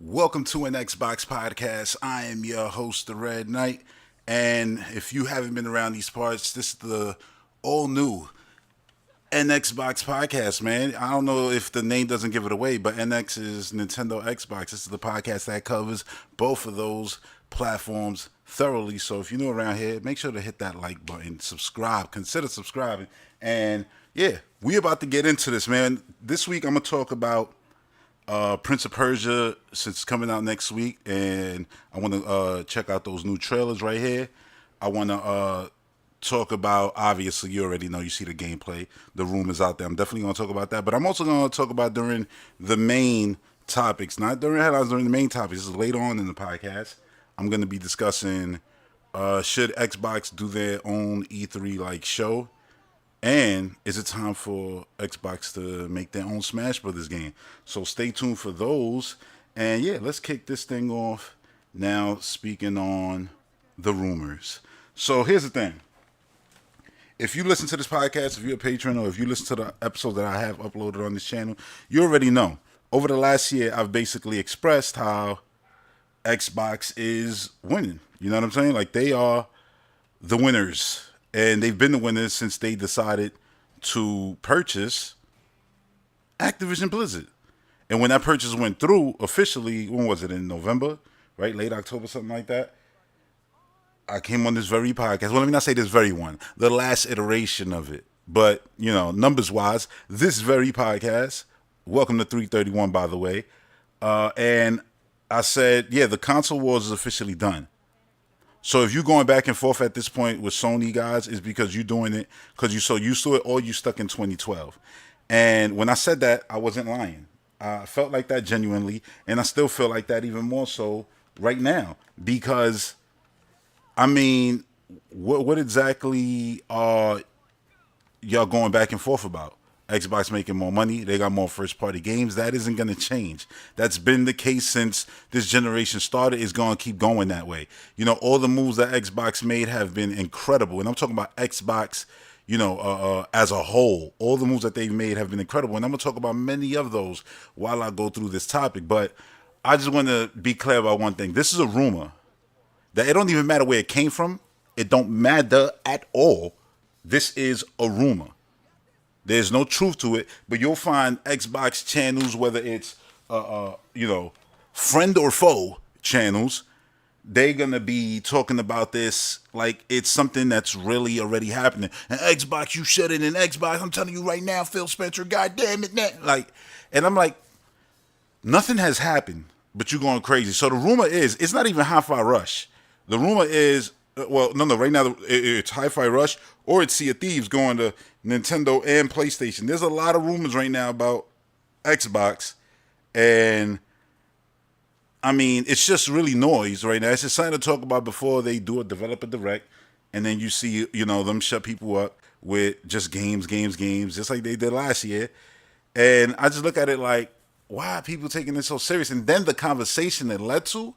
Welcome to an Xbox podcast. I am your host, the Red Knight. And if you haven't been around these parts, this is the all new Xbox podcast, man. I don't know if the name doesn't give it away, but NX is Nintendo Xbox. This is the podcast that covers both of those platforms thoroughly. So if you're new around here, make sure to hit that like button, subscribe, consider subscribing. And yeah, we about to get into this, man. This week I'm going to talk about Prince of Persia, since it's coming out next week, and I want to check out those new trailers right here. I want to talk about, obviously, you already know, you see the gameplay, the rumors out there. I'm definitely going to talk about that, but I'm also going to talk about during the main topics, not during headlines, during the main topics. This is later on in the podcast. I'm going to be discussing should Xbox do their own E3 like show. And is it time for Xbox to make their own Smash Brothers game? So stay tuned for those. And yeah, let's kick this thing off now, speaking on the rumors. So here's the thing. If you listen to this podcast, if you're a patron, or if you listen to the episodes that I have uploaded on this channel, you already know. Over the last year, I've basically expressed how Xbox is winning. You know what I'm saying? Like, they are the winners. And they've been the winners since they decided to purchase Activision Blizzard. And when that purchase went through officially, when was it, in November, right? Late October, something like that. I came on this very podcast. Well, let me not say this very one, the last iteration of it. But, you know, numbers wise, this very podcast, welcome to 331, by the way. And I said, yeah, the console wars is officially done. So if you're going back and forth at this point with Sony, guys, it's because you're doing it because you're so used to it, or you stuck in 2012. And when I said that, I wasn't lying. I felt like that genuinely, and I still feel like that even more so right now. Because, I mean, what exactly are y'all going back and forth about? Xbox making more money, they got more first-party games. That isn't going to change. That's been the case since this generation started. It's going to keep going that way. You know, all the moves that Xbox made have been incredible. And I'm talking about Xbox, you know, as a whole. All the moves that they've made have been incredible. And I'm going to talk about many of those while I go through this topic. But I just want to be clear about one thing. This is a rumor. That it don't even matter where it came from. It don't matter at all. This is a rumor. There's no truth to it, but you'll find Xbox channels, whether it's, you know, friend or foe channels, they're going to be talking about this like it's something that's really already happening. And Xbox, you shut it in Xbox. I'm telling you right now, Phil Spencer, God damn it, man. Like, and I'm like, nothing has happened, but you're going crazy. So the rumor is, it's not even Hi-Fi Rush. The rumor is, well, no, right now it's Hi-Fi Rush or it's Sea of Thieves going to Nintendo and PlayStation. There's a lot of rumors right now about Xbox, and I mean, it's just really noise right now. It's just something to talk about before they do a developer direct, and then you see, you know, them shut people up with just games, just like they did last year. And I just look at it like, why are people taking this so serious? And then the conversation it led to,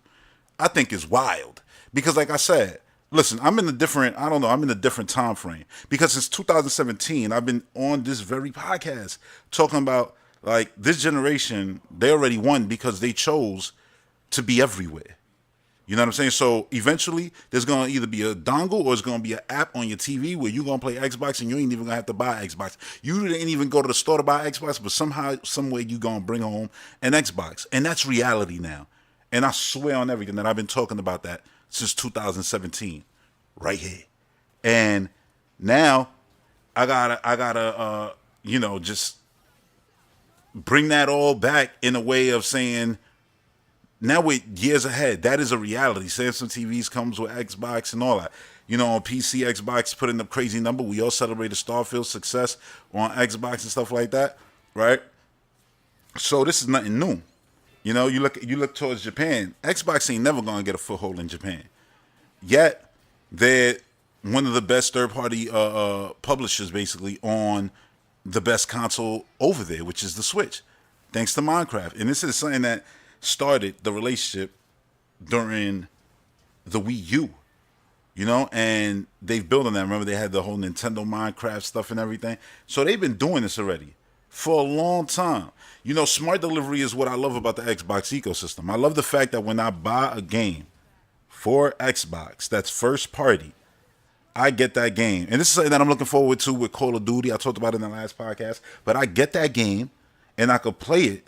I think is wild. Because like I said, listen, I'm in a different time frame. Because since 2017, I've been on this very podcast talking about, like, this generation, they already won because they chose to be everywhere. You know what I'm saying? So eventually, there's going to either be a dongle or it's going to be an app on your TV where you're going to play Xbox and you ain't even going to have to buy Xbox. You didn't even go to the store to buy Xbox, but somehow, some way, you're going to bring home an Xbox. And that's reality now. And I swear on everything that I've been talking about that since 2017, right here. And now I gotta, you know, just bring that all back in a way of saying, now we're years ahead. That is a reality. Samsung TVs comes with Xbox and all that. You know, on PC, Xbox put in a crazy number. We all celebrated Starfield's success on Xbox and stuff like that, right? So this is nothing new. You know, you look towards Japan. Xbox ain't never gonna get a foothold in Japan. Yet they're one of the best third-party publishers, basically, on the best console over there, which is the Switch, thanks to Minecraft. And this is something that started the relationship during the Wii U. You know, and they've built on that. Remember, they had the whole Nintendo Minecraft stuff and everything. So they've been doing this already. for a long time. You know, smart delivery is what I love about the Xbox ecosystem. I love the fact that when I buy a game for Xbox that's first party, I get that game. And this is something that I'm looking forward to with Call of Duty. I talked about it in the last podcast. But I get that game and I could play it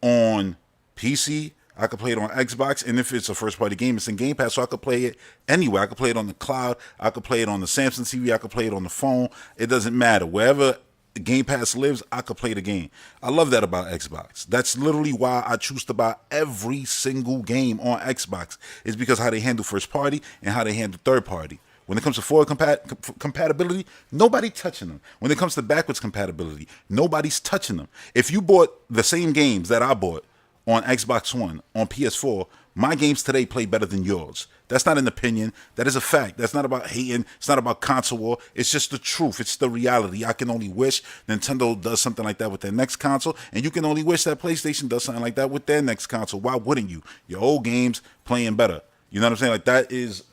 on PC. I could play it on Xbox. And if it's a first party game, it's in Game Pass. So I could play it anywhere. I could play it on the cloud. I could play it on the Samsung TV. I could play it on the phone. It doesn't matter. Wherever Game Pass lives, I could play the game. I love that about Xbox. That's literally why I choose to buy every single game on Xbox. It's because how they handle first party and how they handle third party. When it comes to forward compatibility, nobody touching them. When it comes to backwards compatibility, nobody's touching them. If you bought the same games that I bought on Xbox One, on PS4, my games today play better than yours. That's not an opinion. That is a fact. That's not about hating. It's not about console war. It's just the truth. It's the reality. I can only wish Nintendo does something like that with their next console, and you can only wish that PlayStation does something like that with their next console. Why wouldn't you? Your old games playing better. You know what I'm saying? Like, that is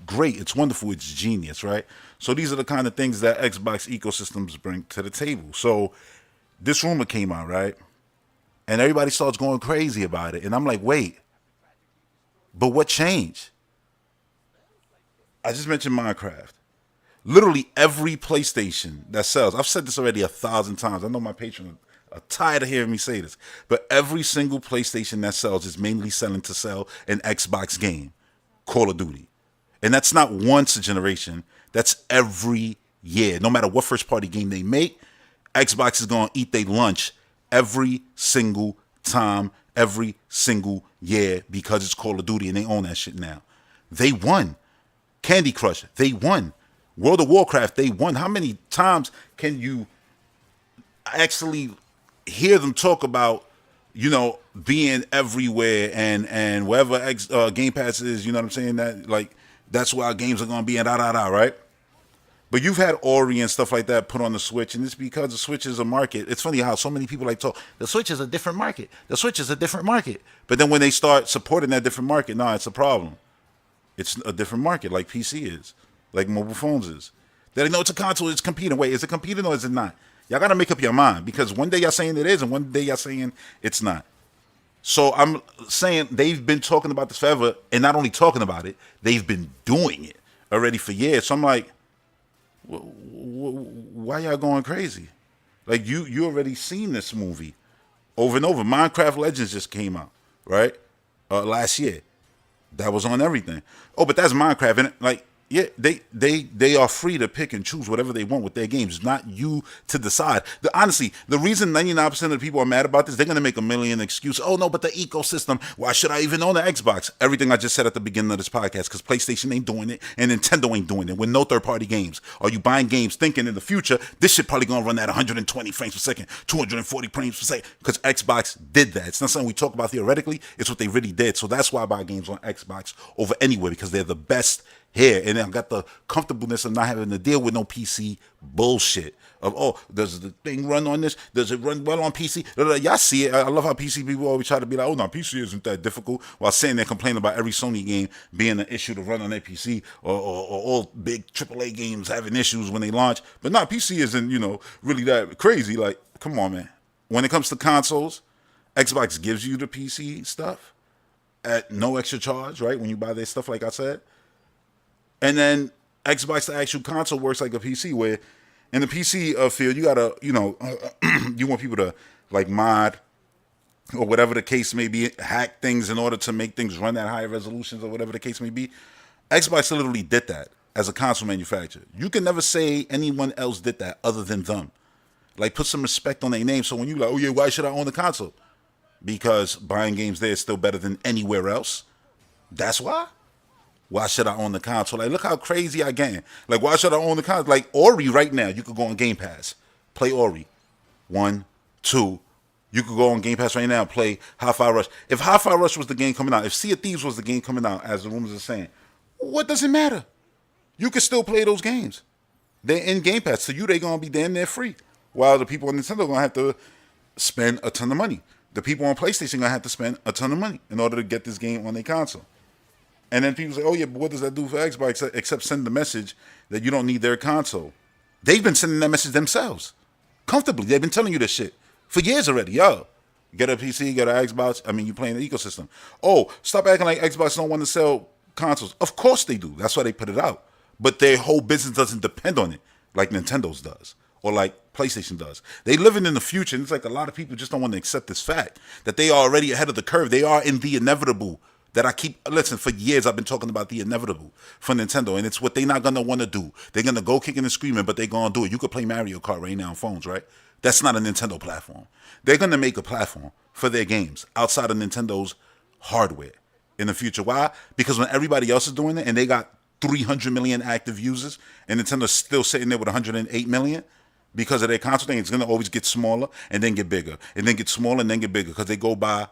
great. It's wonderful. It's genius, right? So these are the kind of things that Xbox ecosystems bring to the table. So this rumor came out, right? And everybody starts going crazy about it. And I'm like, wait, but what changed? I just mentioned Minecraft. Literally every PlayStation that sells, I've said this already 1,000 times. I know my patrons are tired of hearing me say this, but every single PlayStation that sells is mainly selling to sell an Xbox game, Call of Duty. And that's not once a generation. That's every year. No matter what first party game they make, Xbox is going to eat their lunch every single time, every single year, because it's Call of Duty and they own that shit now. They won. Candy Crush, they won. World of Warcraft, they won. How many times can you actually hear them talk about, you know, being everywhere and wherever Game Pass is, you know what I'm saying? That, like, that's where our games are going to be and right? But you've had Ori and stuff like that put on the Switch, and it's because the Switch is a market. It's funny how so many people like talk, the Switch is a different market. The Switch is a different market. But then when they start supporting that different market, nah, it's a problem. It's a different market, like PC is, like mobile phones is. They know it's a console, it's competing. Wait, is it competing or is it not? Y'all got to make up your mind, because one day y'all saying it is and one day y'all saying it's not. So I'm saying they've been talking about this forever, and not only talking about it, they've been doing it already for years. So I'm like, why y'all going crazy? Like, you already seen this movie over and over. Minecraft Legends just came out, right? Last year. That was on everything. Oh, but that's Minecraft. And like, yeah, they are free to pick and choose whatever they want with their games. It's not you to decide. Honestly, the reason 99% of the people are mad about this, they're going to make a million excuses. Oh, no, but the ecosystem. Why should I even own an Xbox? Everything I just said at the beginning of this podcast, because PlayStation ain't doing it and Nintendo ain't doing it with no third-party games. Are you buying games thinking in the future, this shit probably going to run at 120 frames per second, 240 frames per second? Because Xbox did that. It's not something we talk about theoretically. It's what they really did. So that's why I buy games on Xbox over anywhere, because they're the best here, and I've got the comfortableness of not having to deal with no PC bullshit of, oh, does the thing run on this? Does it run well on PC? Y'all see it. I love how PC people always try to be like, oh, no, PC isn't that difficult, while sitting there complaining about every Sony game being an issue to run on their PC, or all big AAA games having issues when they launch. But no, PC isn't, you know, really that crazy. Like, come on, man. When it comes to consoles, Xbox gives you the PC stuff at no extra charge, right? When you buy their stuff, like I said. And then Xbox, the actual console, works like a PC, where in the PC field, you gotta, you know, you want people to like mod or whatever the case may be, hack things in order to make things run at higher resolutions or whatever the case may be. Xbox literally did that as a console manufacturer. You can never say anyone else did that other than them. Like, put some respect on their name. So when you like, oh yeah, why should I own the console? Because buying games there is still better than anywhere else. That's why. Why should I own the console? Like, look how crazy I get. Like, why should I own the console? Like, Ori right now, you could go on Game Pass, play Ori. 1, 2. You could go on Game Pass right now and play Hi-Fi Rush. If Hi-Fi Rush was the game coming out, if Sea of Thieves was the game coming out, as the rumors are saying, what does it matter? You can still play those games. They're in Game Pass. To you, they're going to be damn near free. While the people on Nintendo are going to have to spend a ton of money. The people on PlayStation are going to have to spend a ton of money in order to get this game on their console. And then people say, oh yeah, but what does that do for Xbox except send the message that you don't need their console? They've been sending that message themselves. Comfortably. They've been telling you this shit for years already. Yo, get a PC, get an Xbox. I mean, you playing the ecosystem. Oh, stop acting like Xbox don't want to sell consoles. Of course they do. That's why they put it out. But their whole business doesn't depend on it like Nintendo's does or like PlayStation does. They living in the future, and it's like a lot of people just don't want to accept this fact that they are already ahead of the curve. They are in the inevitable that I keep, listen, for years I've been talking about the inevitable for Nintendo, and it's what they're not going to want to do. They're going to go kicking and screaming, but they're going to do it. You could play Mario Kart right now on phones, right? That's not a Nintendo platform. They're going to make a platform for their games outside of Nintendo's hardware in the future. Why? Because when everybody else is doing it and they got 300 million active users and Nintendo's still sitting there with 108 million, because of their console thing, it's going to always get smaller and then get bigger and then get smaller and then get bigger because they go by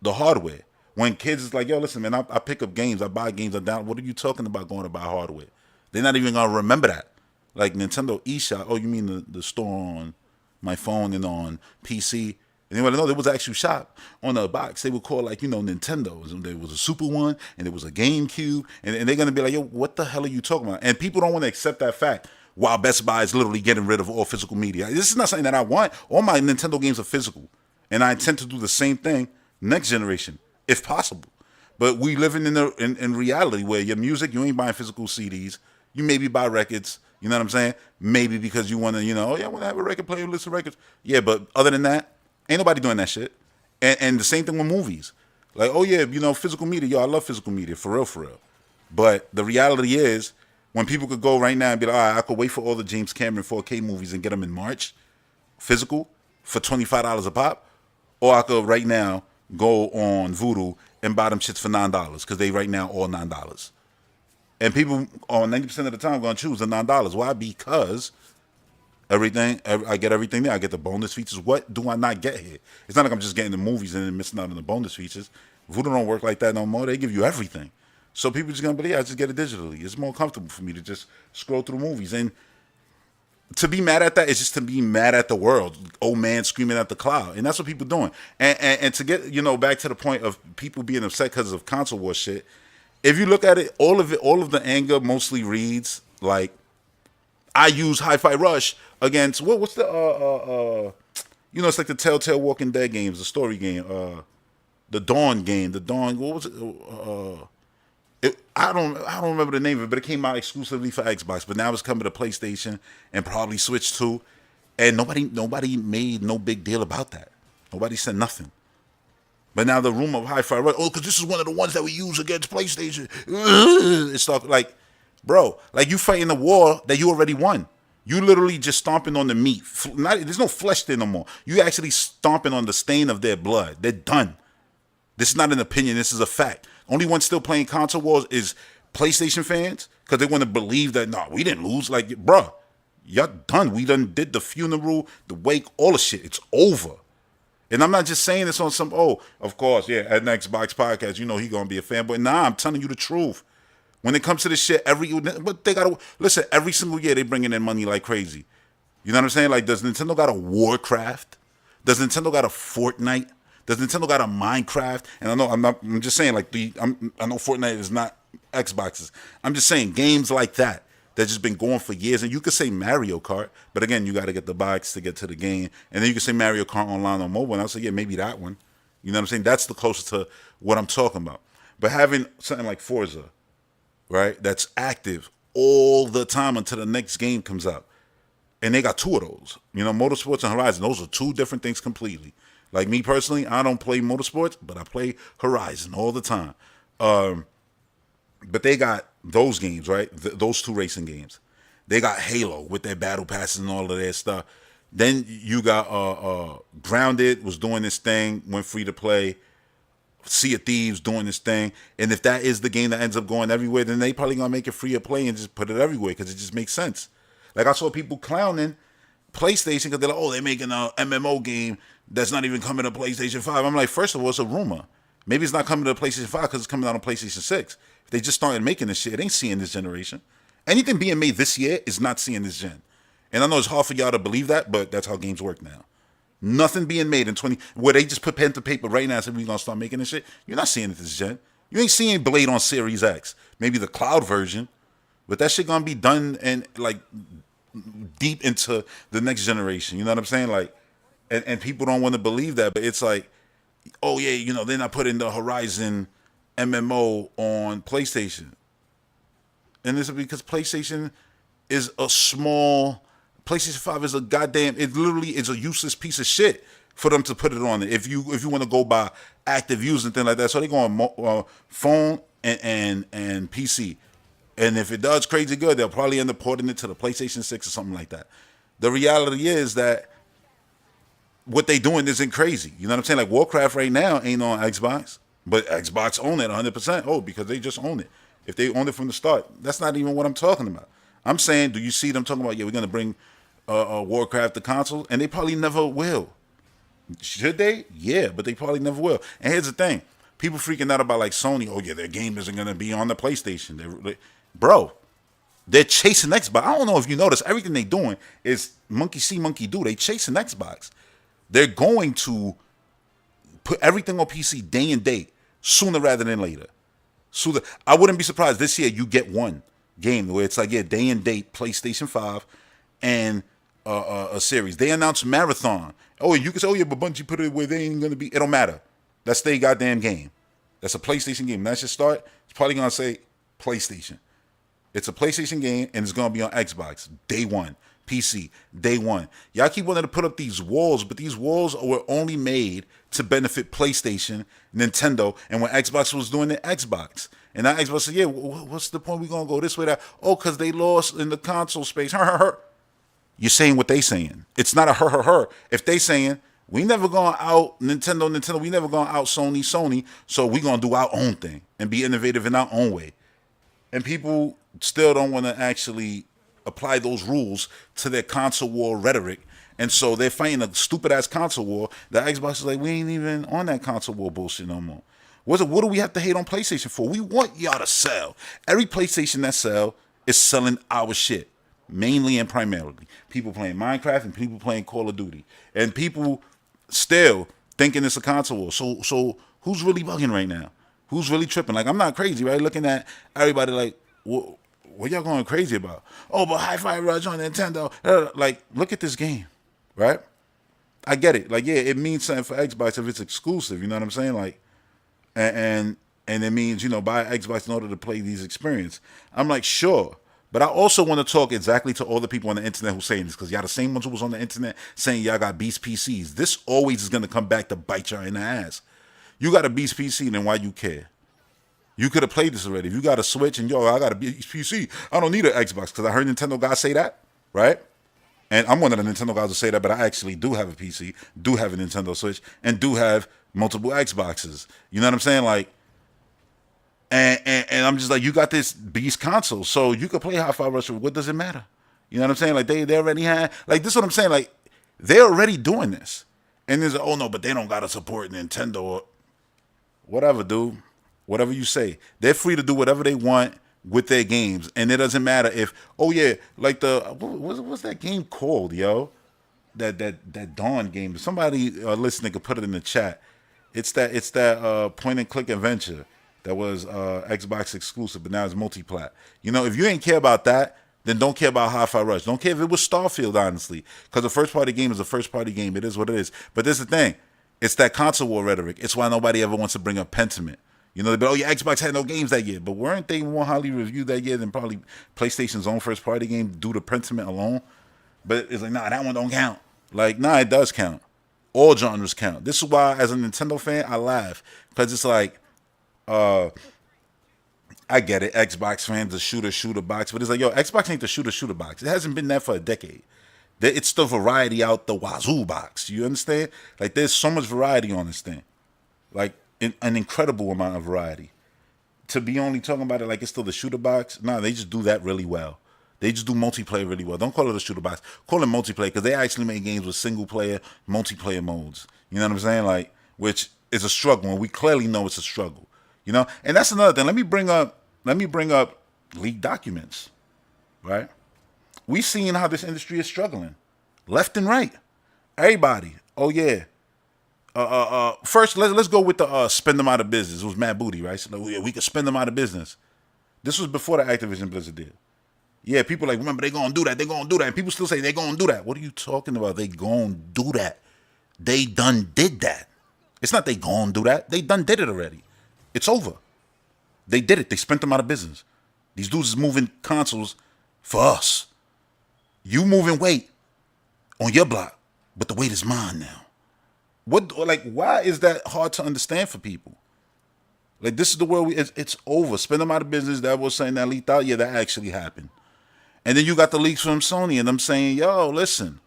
the hardware. When kids is like, yo, listen, man, I pick up games, I buy games, I down. What are you talking about going to buy hardware? They're not even going to remember that. Like Nintendo eShop, oh, you mean the store on my phone and on PC? And they want to know there was an actual shop on the box. They would call like, Nintendo's. And there was a Super one and there was a GameCube. And they're going to be like, yo, what the hell are you talking about? And people don't want to accept that fact. While Best Buy is literally getting rid of all physical media. This is not something that I want. All my Nintendo games are physical. And I intend to do the same thing next generation, if possible. But we living in reality where your music, you ain't buying physical CDs. You maybe buy records. You know what I'm saying? Maybe because you want to, oh yeah, I want to have a record player, list of records. Yeah, but other than that, ain't nobody doing that shit. And the same thing with movies. Like, oh yeah, physical media. Yo, I love physical media, for real, for real. But the reality is, when people could go right now and be like, all right, I could wait for all the James Cameron 4K movies and get them in March, physical, for $25 a pop, or I could right now go on Voodoo and buy them shits for $9 because they right now all $9. And people on 90% of the time going to choose the $9. Why? Because I get everything there. I get the bonus features. What do I not get here? It's not like I'm just getting the movies and then missing out on the bonus features. Voodoo don't work like that no more. They give you everything. So people just gonna believe, I just get it digitally. It's more comfortable for me to just scroll through movies. And to be mad at that is just to be mad at the world. Old man screaming at the cloud. And that's what people doing. And to get, back to the point of people being upset because of console war shit, if you look at it, all of the anger mostly reads like, I use Hi-Fi Rush against, what's the, it's like the Telltale Walking Dead games, the story game, the Dawn game, what was it, I don't remember the name of it, but it came out exclusively for Xbox. But now it's coming to PlayStation and probably Switch too. And nobody made no big deal about that. Nobody said nothing. But now the rumor of Hi-Fi Rush, because this is one of the ones that we use against PlayStation. It's stuff like, bro, like you fighting a war that you already won. You literally just stomping on the meat. There's no flesh there no more. You actually stomping on the stain of their blood. They're done. This is not an opinion. This is a fact. Only one still playing console wars is PlayStation fans because they want to believe that, no, we didn't lose. Like, bruh, y'all done. We done did the funeral, the wake, all the shit. It's over. And I'm not just saying this on some, of course, yeah, at Next Box Podcast, he going to be a fanboy. Nah, I'm telling you the truth. When it comes to this shit, every single year they bringing in money like crazy. You know what I'm saying? Like, does Nintendo got a Warcraft? Does Nintendo got a Fortnite? Does Nintendo got a Minecraft? And I know I'm just saying, like, I know Fortnite is not Xboxes. I'm just saying games like that just been going for years. And you could say Mario Kart, but again, you got to get the box to get to the game. And then you could say Mario Kart Online on mobile. And I'll say, yeah, maybe that one. You know what I'm saying? That's the closest to what I'm talking about. But having something like Forza, right, that's active all the time until the next game comes out. And they got two of those. Motorsports and Horizon, those are two different things completely. Like me personally, I don't play motorsports, but I play Horizon all the time. But they got those games, right? Those two racing games. They got Halo with their battle passes and all of their stuff. Then you got Grounded was doing this thing, went free to play. Sea of Thieves doing this thing. And if that is the game that ends up going everywhere, then they probably going to make it free to play and just put it everywhere because it just makes sense. Like I saw people clowning PlayStation because they're like, they're making a MMO game that's not even coming to PlayStation 5. I'm like, first of all, it's a rumor. Maybe it's not coming to PlayStation 5 because it's coming out on PlayStation 6. If they just started making this shit, it ain't seeing this generation. Anything being made this year is not seeing this gen. And I know it's hard for y'all to believe that, but that's how games work now. Nothing being made in where they just put pen to paper right now and said we're going to start making this shit. You're not seeing it this gen. You ain't seeing Blade on Series X. Maybe the cloud version. But that shit going to be done in like deep into the next generation. You know what I'm saying? Like, and people don't want to believe that, but it's like, oh yeah, they're not putting the Horizon MMO on PlayStation, and this is because PlayStation is a small. PlayStation 5 is a goddamn. It literally is a useless piece of shit for them to put it on it. If you want to go by active use and things like that, so they go on phone and PC. And if it does crazy good, they'll probably end up porting it to the PlayStation 6 or something like that. The reality is that what they doing isn't crazy. You know what I'm saying? Like Warcraft right now ain't on Xbox, but Xbox own it 100%. Oh, because they just own it. If they owned it from the start, that's not even what I'm talking about. I'm saying, do you see them talking about, yeah, we're going to bring Warcraft to console? And they probably never will. Should they? Yeah, but they probably never will. And here's the thing. People freaking out about like Sony, oh yeah, their game isn't going to be on the PlayStation. Bro, they're chasing Xbox. I don't know if you notice, everything they doing is monkey see, monkey do. They chasing Xbox. They're going to put everything on PC day and date, sooner rather than later. So I wouldn't be surprised this year you get one game where it's like, yeah, day and date, PlayStation 5 and a series. They announced Marathon. Oh, you can say, oh yeah, but Bungie put it where they ain't going to be. It don't matter. That's their goddamn game. That's a PlayStation game. That's your start. It's probably going to say PlayStation. It's a PlayStation game, and it's going to be on Xbox. Day one. PC. Day one. Y'all keep wanting to put up these walls, but these walls were only made to benefit PlayStation, Nintendo, and when Xbox was doing it, Xbox. And now Xbox said, yeah, what's the point? We going to go this way, that? Oh, because they lost in the console space. You're saying what they saying. It's not a. If they saying, we never going out Nintendo, we never going out Sony, so we going to do our own thing and be innovative in our own way. And people still don't want to actually apply those rules to their console war rhetoric. And so they're fighting a stupid ass console war. The Xbox is like, we ain't even on that console war bullshit no more. What do we have to hate on PlayStation for? We want y'all to sell. Every PlayStation that sell is selling our shit. Mainly and primarily. People playing Minecraft and people playing Call of Duty. And people still thinking it's a console war. So who's really bugging right now? Who's really tripping? Like, I'm not crazy, right? Looking at everybody like, what y'all going crazy about? Oh, but Hi-Fi Rush on Nintendo. Like, look at this game, right? I get it. Like, yeah, it means something for Xbox if it's exclusive. You know what I'm saying? Like, and it means, buy Xbox in order to play these experiences. I'm like, sure. But I also want to talk exactly to all the people on the internet who's saying this, because y'all the same ones who was on the internet saying y'all got beast PCs. This always is going to come back to bite y'all in the ass. You got a beast PC, then why you care? You could have played this already. If you got a Switch and, I got a beast PC, I don't need an Xbox, because I heard Nintendo guys say that, right? And I'm one of the Nintendo guys who say that, but I actually do have a PC, do have a Nintendo Switch, and do have multiple Xboxes. You know what I'm saying? Like, and I'm just like, you got this beast console, so you could play Hi-Fi Rush. What does it matter? You know what I'm saying? Like, they already had, like, this is what I'm saying. Like, they're already doing this. And there's like, oh no, but they don't got to support Nintendo or whatever, dude. Whatever you say. They're free to do whatever they want with their games. And it doesn't matter if, oh yeah, like what's that game called, yo? That Dawn game. Somebody listening could put it in the chat. It's that point and click adventure that was Xbox exclusive, but now it's multiplat. If you ain't care about that, then don't care about Hi-Fi Rush. Don't care if it was Starfield, honestly, because the first party game is a first party game. It is what it is. But this is the thing. It's that console war rhetoric. It's why nobody ever wants to bring up Pentiment. But oh yeah, Xbox had no games that year. But weren't they more highly reviewed that year than probably PlayStation's own first party game due to Pentiment alone? But it's like, nah, that one don't count. Like, nah, it does count. All genres count. This is why, as a Nintendo fan, I laugh. Because it's like, I get it. Xbox fans, the shooter box. But it's like, yo, Xbox ain't the shooter box. It hasn't been that for a decade. It's the variety out the wazoo box. You understand? Like, there's so much variety on this thing. Like, an incredible amount of variety. To be only talking about it like it's still the shooter box, nah, they just do that really well. They just do multiplayer really well. Don't call it a shooter box. Call it multiplayer, because they actually make games with single player, multiplayer modes. You know what I'm saying? Like, which is a struggle, and we clearly know it's a struggle. And that's another thing. Let me bring up leaked documents, right? We seen how this industry is struggling, left and right. Everybody. Oh yeah. First, let's go with the spend them out of business. It was Mad Booty, right? So we could spend them out of business. This was before the Activision Blizzard deal. Yeah, people like, remember, they gonna do that, they gonna do that. And people still say they gonna do that. What are you talking about? They gonna do that. They done did that. It's not they gonna do that. They done did it already. It's over. They did it. They spent them out of business. These dudes is moving consoles for us. You moving weight on your block, but the weight is mine now. What, like, why is that hard to understand for people? Like, this is the world it's over. Spend them out of business. That was saying that leaked out. Yeah, that actually happened. And then you got the leaks from Sony and them saying, yo, listen,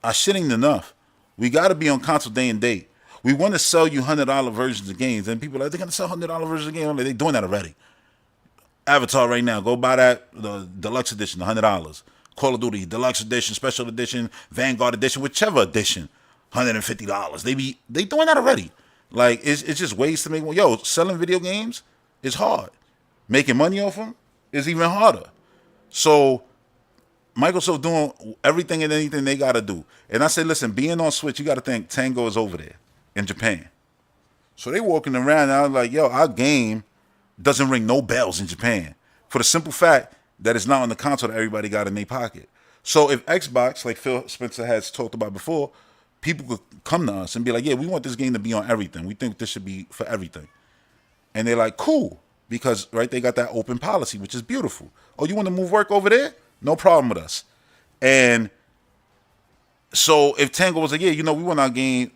our shit ain't enough. We got to be on console day and date. We want to sell you $100 versions of games. And people are like, they're going to sell $100 versions of games. I'm like, they're doing that already. Avatar right now, go buy that, the deluxe edition, $100. Call of Duty, deluxe edition, special edition, Vanguard edition, whichever edition, $150. They doing that already. Like, it's just ways to make money. Yo, selling video games is hard. Making money off them is even harder. So Microsoft doing everything and anything they got to do. And I said, listen, being on Switch, you got to think Tango is over there in Japan. So they walking around and I was like, yo, our game doesn't ring no bells in Japan. For the simple fact that it's not on the console that everybody got in their pocket. So if Xbox, like Phil Spencer has talked about before, people could come to us and be like, yeah, we want this game to be on everything. We think this should be for everything. And they're like, cool. Because, right, they got that open policy, which is beautiful. Oh, you want to move work over there? No problem with us. And so if Tango was like, yeah, we want our game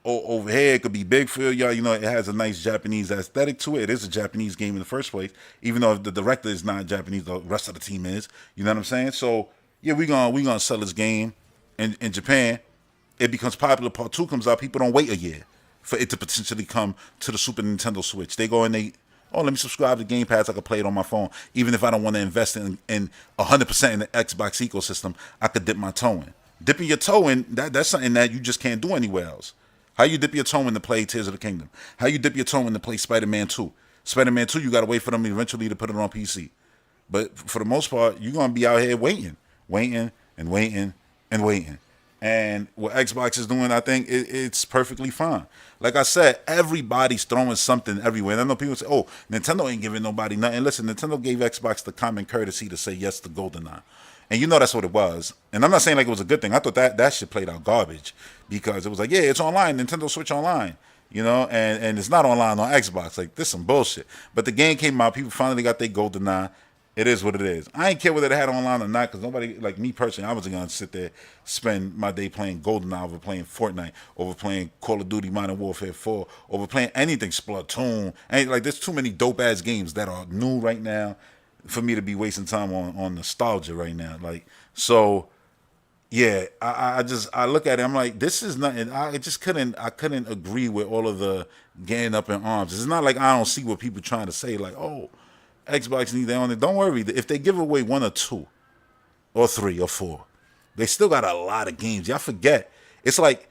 over here. It could be big for y'all. It has a nice Japanese aesthetic to it. It is a Japanese game in the first place. Even though the director is not Japanese, the rest of the team is. You know what I'm saying? So, yeah, we gonna sell this game in Japan. It becomes popular. Part 2 comes out. People don't wait a year for it to potentially come to the Super Nintendo Switch. They go and let me subscribe to Game Pass. I can play it on my phone. Even if I don't want to invest in 100% in the Xbox ecosystem, I could dip my toe in. Dipping your toe in, that's something that you just can't do anywhere else. How you dip your toe in to play Tears of the Kingdom? How you dip your toe in to play Spider-Man 2? Spider-Man 2, you got to wait for them eventually to put it on PC. But for the most part, you're going to be out here waiting. And what Xbox is doing, I think it's perfectly fine. Like I said, everybody's throwing something everywhere. And I know people say, oh, Nintendo ain't giving nobody nothing. Listen, Nintendo gave Xbox the common courtesy to say yes to GoldenEye. And that's what it was. And I'm not saying like it was a good thing. I thought that shit played out garbage. Because it was like, yeah, it's online, Nintendo Switch Online. And it's not online on Xbox. Like, this some bullshit. But the game came out, people finally got their GoldenEye. It is what it is. I ain't care whether they had it online or not, because nobody, like me personally, I wasn't going to sit there, spend my day playing GoldenEye over playing Fortnite, over playing Call of Duty Modern Warfare 4, over playing anything, Splatoon. And like, there's too many dope-ass games that are new right now for me to be wasting time on nostalgia right now. Like, so, yeah, I look at it, I'm like, this is nothing. I couldn't agree with all of the getting up in arms. It's not like I don't see what people trying to say, like, oh, Xbox need their own. Don't worry. If they give away 1 or 2 or 3 or 4, they still got a lot of games. Y'all forget. It's like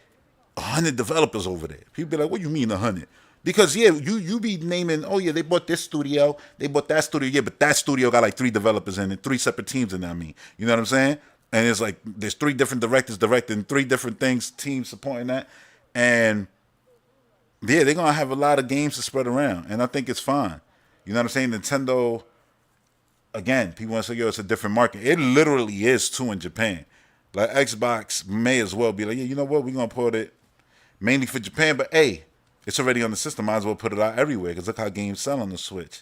100 developers over there. People be like, what do you mean 100? Because, yeah, you be naming, oh, yeah, they bought this studio. They bought that studio. Yeah, but that studio got like 3 developers in it, 3 separate teams in that, You know what I'm saying? And it's like there's 3 different directors directing 3 different things, teams supporting that. And, yeah, they're going to have a lot of games to spread around. And I think it's fine. You know what I'm saying? Nintendo, again, people want to say, yo, it's a different market. It literally is, too, in Japan. Like, Xbox may as well be like, yeah, you know what? We're going to put it mainly for Japan. But, hey, it's already on the system. Might as well put it out everywhere, because look how games sell on the Switch.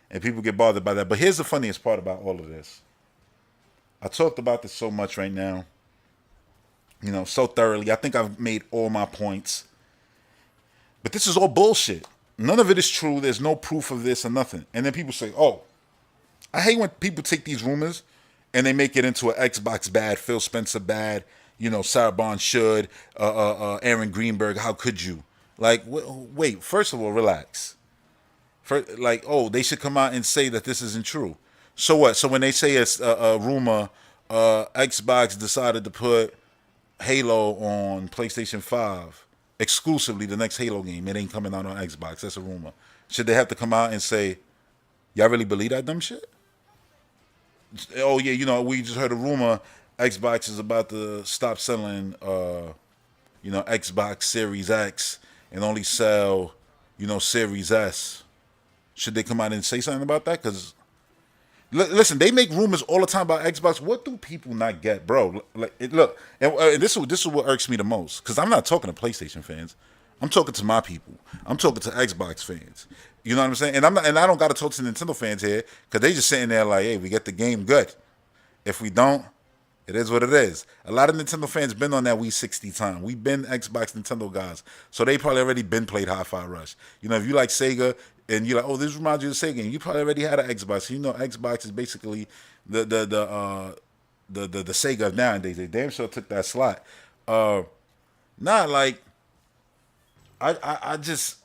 And people get bothered by that. But here's the funniest part about all of this. I talked about this so much right now, so thoroughly. I think I've made all my points. But this is all bullshit. None of it is true. There's no proof of this or nothing. And then people say, oh, I hate when people take these rumors and they make it into an Xbox bad, Phil Spencer bad, Sarah Bond should, Aaron Greenberg, how could you? Like, wait, first of all, relax. They should come out and say that this isn't true. So what? So when they say it's a rumor, Xbox decided to put Halo on PlayStation 5, exclusively the next Halo game. It ain't coming out on Xbox. That's a rumor. Should they have to come out and say, y'all really believe that dumb shit? Oh, yeah, we just heard a rumor Xbox is about to stop selling, Xbox Series X and only sell, Series S. Should they come out and say something about that? Because Listen, they make rumors all the time about Xbox. What do people not get, bro? Like, look, and this is what irks me the most, because I'm not talking to PlayStation fans. I'm talking to my people. I'm talking to Xbox fans. You know what I'm saying? And I'm not, and I don't got to talk to Nintendo fans here, because they just sitting there like, hey, we get the game good. If we don't, it is what it is. A lot of Nintendo fans been on that Wii 60 time. We been Xbox Nintendo guys, so they probably already been played Hi-Fi Rush. You know, if you like Sega and you're like, oh, this reminds you of Sega, and you probably already had an Xbox. So you know, Xbox is basically the Sega of nowadays. They damn sure took that slot. Like I just,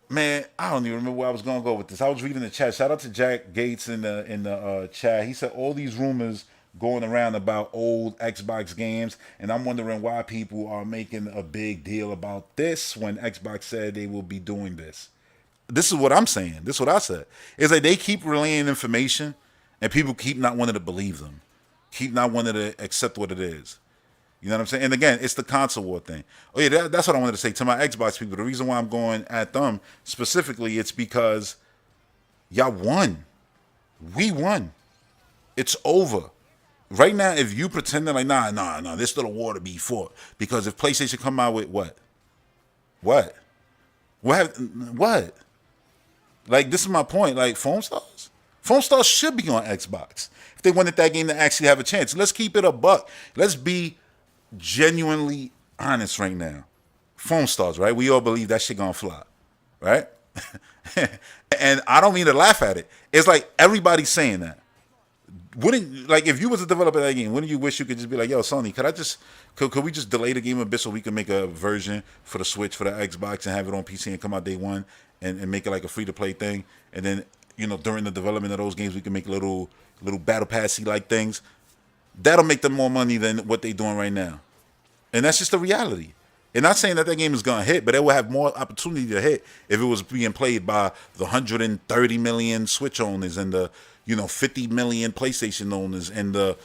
man, I don't even remember where I was gonna go with this. I was reading the chat. Shout out to Jack Gates in the chat. He said all these rumors going around about old Xbox games, and I'm wondering why people are making a big deal about this when Xbox said they will be doing this. This is what I'm saying. This is what I said. It's like they keep relaying information, and people keep not wanting to believe them, keep not wanting to accept what it is. You know what I'm saying? And again, it's the console war thing. Oh yeah, that's what I wanted to say to my Xbox people. The reason why I'm going at them specifically, it's because y'all won. We won. It's over. Right now, if you pretending like, nah, there's still a war to be fought. Because if PlayStation come out with what? What? What? Like, this is my point. Like, Foam Stars? Foam Stars should be on Xbox. If they wanted that game to actually have a chance. Let's keep it a buck. Let's be genuinely honest right now. Foam Stars, right? We all believe that shit gonna fly, right? And I don't mean to laugh at it. It's like everybody's saying that. Wouldn't, like, if you was a developer of that game, wouldn't you wish you could just be like, yo, Sony, could we just delay the game a bit so we can make a version for the Switch, for the Xbox, and have it on PC and come out day one, and make it like a free to play thing, and then, you know, during the development of those games we can make little battle passy like things. That'll make them more money than what they're doing right now. And that's just the reality. And not saying that game is going to hit, but it will have more opportunity to hit if it was being played by the 130 million Switch owners and the, 50 million PlayStation owners and the,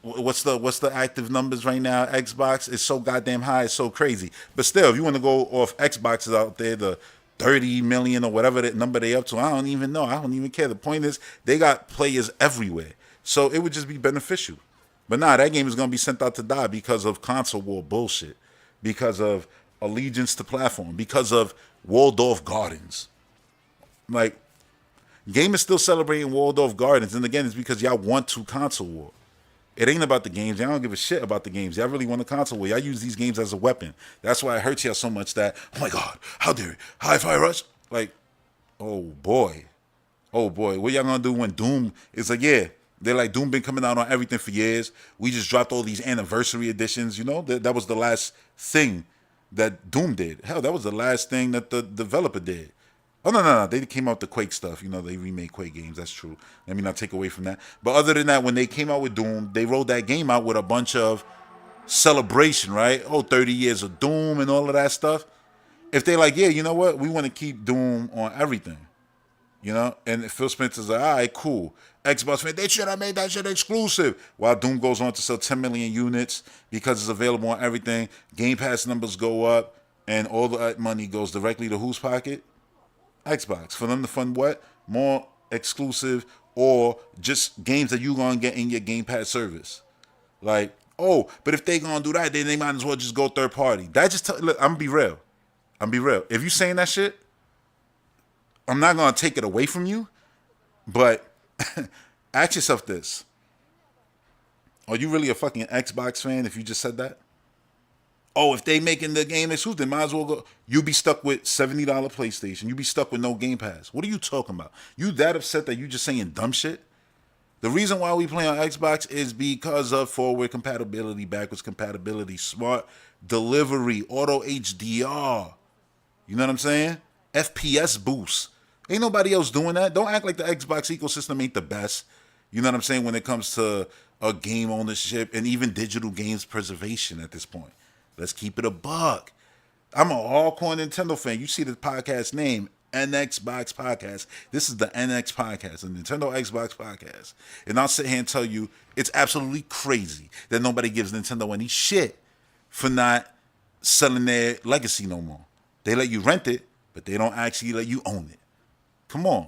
what's the active numbers right now? Xbox is so goddamn high, it's so crazy. But still, if you want to go off Xboxes out there, the 30 million or whatever that number they up to, I don't even know. I don't even care. The point is, they got players everywhere. So it would just be beneficial. But that game is going to be sent out to die because of console war bullshit, because of allegiance to platform, because of Waldorf Gardens. Like, game is still celebrating Waldorf Gardens, and again, it's because y'all want to console war. It ain't about the games. Y'all don't give a shit about the games. Y'all really want to console war. Y'all use these games as a weapon. That's why it hurts y'all so much that, oh my God, how dare it? Hi-Fi Rush? Like, oh boy, what y'all gonna do when Doom is like, yeah, they're like, Doom been coming out on everything for years. We just dropped all these anniversary editions. That was the last thing that Doom did. Hell, that was the last thing that the developer did. Oh, no. They came out with the Quake stuff. They remade Quake games. That's true. Let me not take away from that. But other than that, when they came out with Doom, they rolled that game out with a bunch of celebration, right? 30 years of Doom and all of that stuff. If they like, yeah, you know what? We want to keep Doom on everything. And Phil Spencer's like, all right, cool. Xbox fan, they should have made that shit exclusive. While Doom goes on to sell 10 million units because it's available on everything. Game Pass numbers go up, and all that money goes directly to whose pocket? Xbox. For them to fund what? More exclusive or just games that you're going to get in your Game Pass service. Like, but if they going to do that, then they might as well just go third party. Look, I'm going to be real. If you saying that shit, I'm not going to take it away from you, but ask yourself this. Are you really a fucking Xbox fan if you just said that? If they making the game exclusive, they might as well go. You be stuck with $70 PlayStation. You be stuck with no Game Pass. What are you talking about? You that upset that you just saying dumb shit? The reason why we play on Xbox is because of forward compatibility, backwards compatibility, smart delivery, auto HDR. You know what I'm saying? FPS boost. Ain't nobody else doing that. Don't act like the Xbox ecosystem ain't the best. You know what I'm saying? When it comes to a game ownership and even digital games preservation at this point. Let's keep it a buck. I'm a hardcore Nintendo fan. You see the podcast name, NXbox Podcast. This is the NX Podcast, the Nintendo Xbox Podcast. And I'll sit here and tell you it's absolutely crazy that nobody gives Nintendo any shit for not selling their legacy no more. They let you rent it, but they don't actually let you own it. Come on.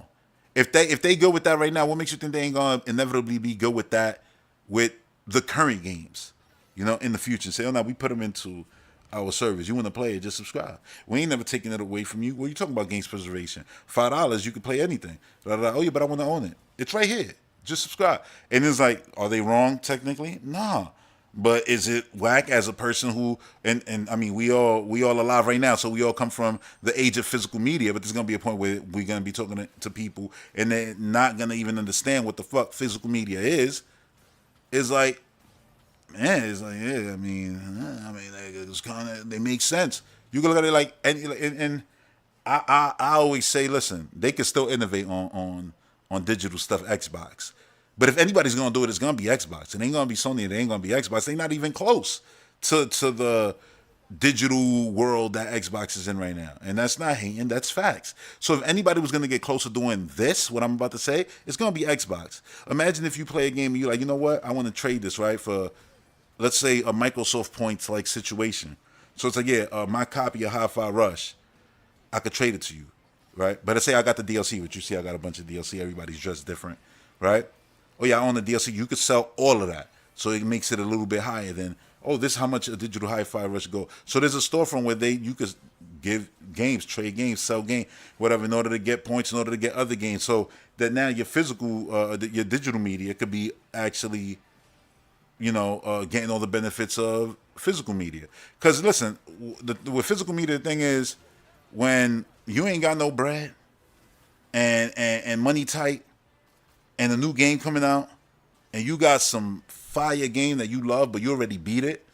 If they go with that right now, what makes you think they ain't gonna inevitably be good with that with the current games? In the future, say, oh no, we put them into our service. You want to play it, just subscribe. We ain't never taking it away from you. What are you talking about? Games preservation. $5, you can play anything. Oh yeah, but I want to own it. It's right here. Just subscribe. And it's like, are they wrong technically? Nah. But is it whack as a person who and I mean we all alive right now, so we all come from the age of physical media, but there's gonna be a point where we're gonna be talking to people and they're not gonna even understand what the fuck physical media is. It's like, man, it's like, yeah, like, it's kind of, they make sense. You can look at it like, and I always say, listen, they can still innovate on digital stuff, Xbox. But if anybody's gonna do it, it's gonna be Xbox. It ain't gonna be Sony. It ain't gonna be Xbox. They're not even close to the digital world that Xbox is in right now. And that's not hating, that's facts. So if anybody was gonna get close to doing this, what I'm about to say, it's gonna be Xbox. Imagine if you play a game and you're like, you know what, I want to trade this, right, for, let's say, a Microsoft Points like situation. So it's like, yeah, my copy of Hi-Fi Rush, I could trade it to you, right? But let's say I got the DLC, which you see I got a bunch of DLC, everybody's dressed different, right? Oh yeah, I own the DLC. You could sell all of that, so it makes it a little bit higher than, oh, this is how much a digital Hi-Fi Rush go. So there's a storefront where you could give games, trade games, sell game, whatever, in order to get points, in order to get other games. So that now your physical, your digital media could be actually, getting all the benefits of physical media. Because listen, with physical media, the thing is, when you ain't got no bread and money tight, and a new game coming out, and you got some fire game that you love, but you already beat it.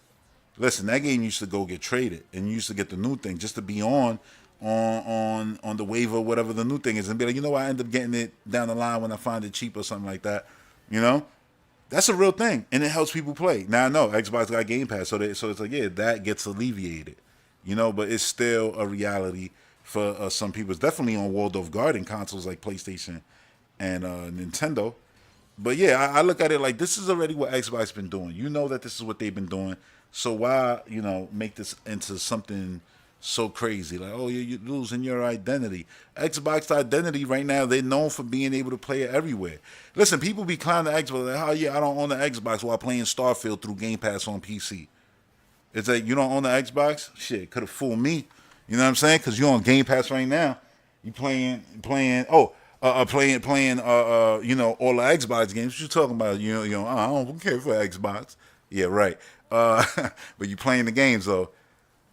Listen, that game used to go get traded, and you used to get the new thing just to be on the wave or whatever the new thing is, and be like, I end up getting it down the line when I find it cheap or something like that. That's a real thing, and it helps people play. Now I know Xbox got Game Pass, so it's like, yeah, that gets alleviated, but it's still a reality for some people. It's definitely on Waldorf Garden consoles like PlayStation and Nintendo. But yeah, I look at it like, this is already what Xbox been doing. You know that this is what they've been doing. So why, make this into something so crazy? Like, oh, you're losing your identity. Xbox identity right now, they're known for being able to play it everywhere. Listen, people be clowning the Xbox, like, oh yeah, I don't own the Xbox while playing Starfield through Game Pass on PC. It's like, you don't own the Xbox? Shit, could have fooled me. You know what I'm saying? Because you're on Game Pass right now. You playing, playing all the Xbox games. What you talking about? I don't care for Xbox. Yeah, right. But you playing the games though.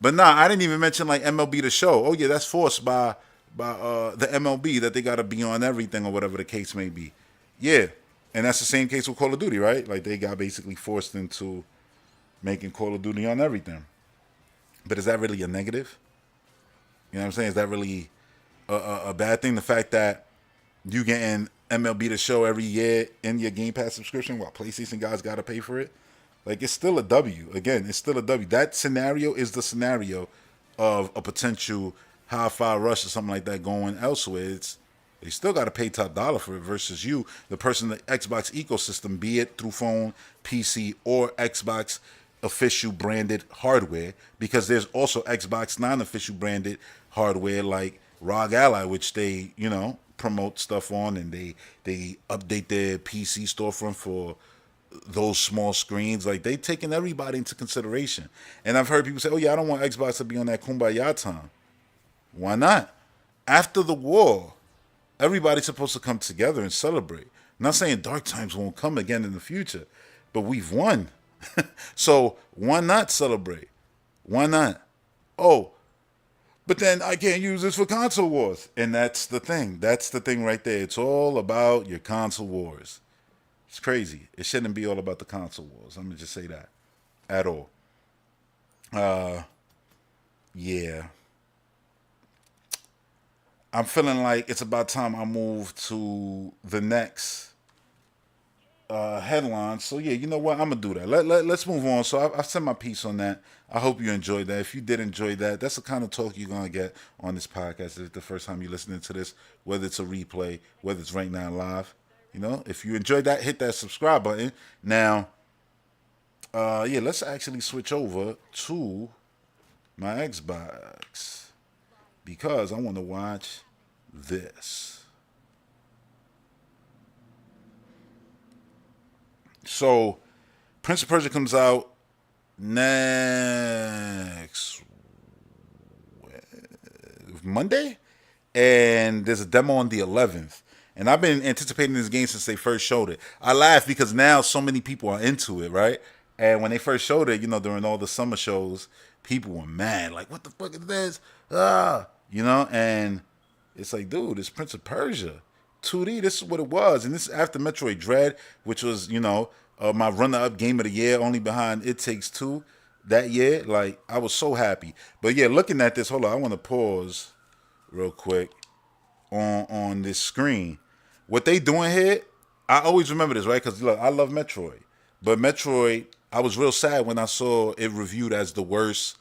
But nah, I didn't even mention like MLB The Show. Oh yeah, that's forced by the MLB that they got to be on everything or whatever the case may be. Yeah, and that's the same case with Call of Duty, right? Like they got basically forced into making Call of Duty on everything. But is that really a negative? You know what I'm saying? Is that really a bad thing? The fact that you getting MLB The Show every year in your Game Pass subscription while PlayStation guys got to pay for it? Like, it's still a W. Again, it's still a W. That scenario is the scenario of a potential Hi-Fi Rush or something like that going elsewhere. They still got to pay top dollar for it versus you, the person in the Xbox ecosystem, be it through phone, PC, or Xbox official branded hardware, because there's also Xbox non-official branded hardware like ROG Ally, which they, promote stuff on, and they update their PC storefront for those small screens. Like, they taking everybody into consideration. And I've heard people say, oh yeah, I don't want Xbox to be on that kumbaya time. Why not? After the war, everybody's supposed to come together and celebrate. I'm not saying dark times won't come again in the future, but we've won. So why not celebrate? Why not? Oh, but then I can't use this for console wars. And that's the thing. That's the thing right there. It's all about your console wars. It's crazy. It shouldn't be all about the console wars. I'm going to just say that. At all. Yeah. I'm feeling like it's about time I move to the next headline. So yeah, you know what? I'm gonna do that. Let's move on. So I've said my piece on that. I hope you enjoyed that. If you did enjoy that, that's the kind of talk you're gonna get on this podcast. If it's the first time you're listening to this, whether it's a replay, whether it's right now live. If you enjoyed that, hit that subscribe button. Now, yeah, let's actually switch over to my Xbox because I want to watch this. So Prince of Persia comes out next Monday, and there's a demo on the 11th. And I've been anticipating this game since they first showed it. I laugh because now so many people are into it, right? And when they first showed it, during all the summer shows, people were mad, like, "What the fuck is this?" And it's like, dude, it's Prince of Persia, 2D. This is what it was, and this is after Metroid Dread, which was, my runner-up game of the year, only behind It Takes Two that year. Like, I was so happy. But yeah, looking at this, hold on, I want to pause real quick on this screen. What they doing here, I always remember this, right? Because look, I love Metroid, but Metroid, I was real sad when I saw it reviewed as the worst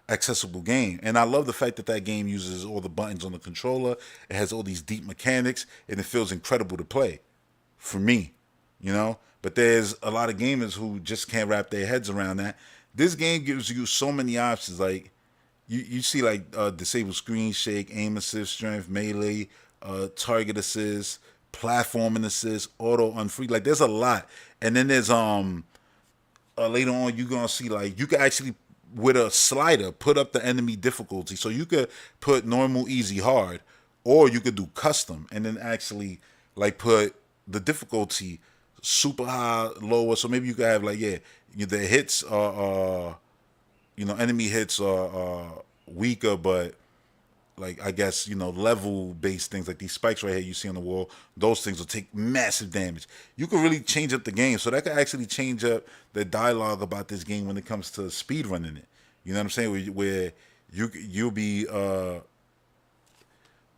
accessible game. And I love the fact that that game uses all the buttons on the controller. It has all these deep mechanics, and it feels incredible to play for me, But there's a lot of gamers who just can't wrap their heads around that. This game gives you so many options. Like, you see, like, disable screen shake, aim assist, strength, melee, target assist, platforming assist, auto unfree. Like, there's a lot. And then there's later on you're gonna see, like, you can actually with a slider put up the enemy difficulty. So you could put normal, easy, hard, or you could do custom and then actually, like, put the difficulty super high, lower. So maybe you could have, like, the hits are enemy hits are weaker, but, like, I guess, level based things like these spikes right here you see on the wall, those things will take massive damage. You could really change up the game. So that could actually change up the dialogue about this game when it comes to speed running it. You know what I'm saying? Where you'll be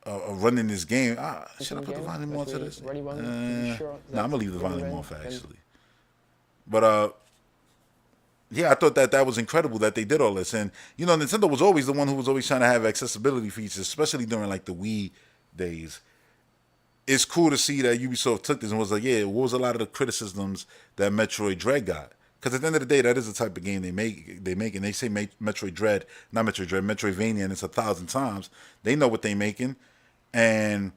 running this game. Should I put the volume on to this? No, I'm gonna leave the volume off actually. But yeah, I thought that was incredible that they did all this. And, Nintendo was always the one who was always trying to have accessibility features, especially during, like, the Wii days. It's cool to see that Ubisoft took this and was like, yeah, what was a lot of the criticisms that Metroid Dread got? Because at the end of the day, that is the type of game they make, and they say Metroid Dread, not Metroid Dread, Metroidvania, and it's 1,000 times. They know what they making. And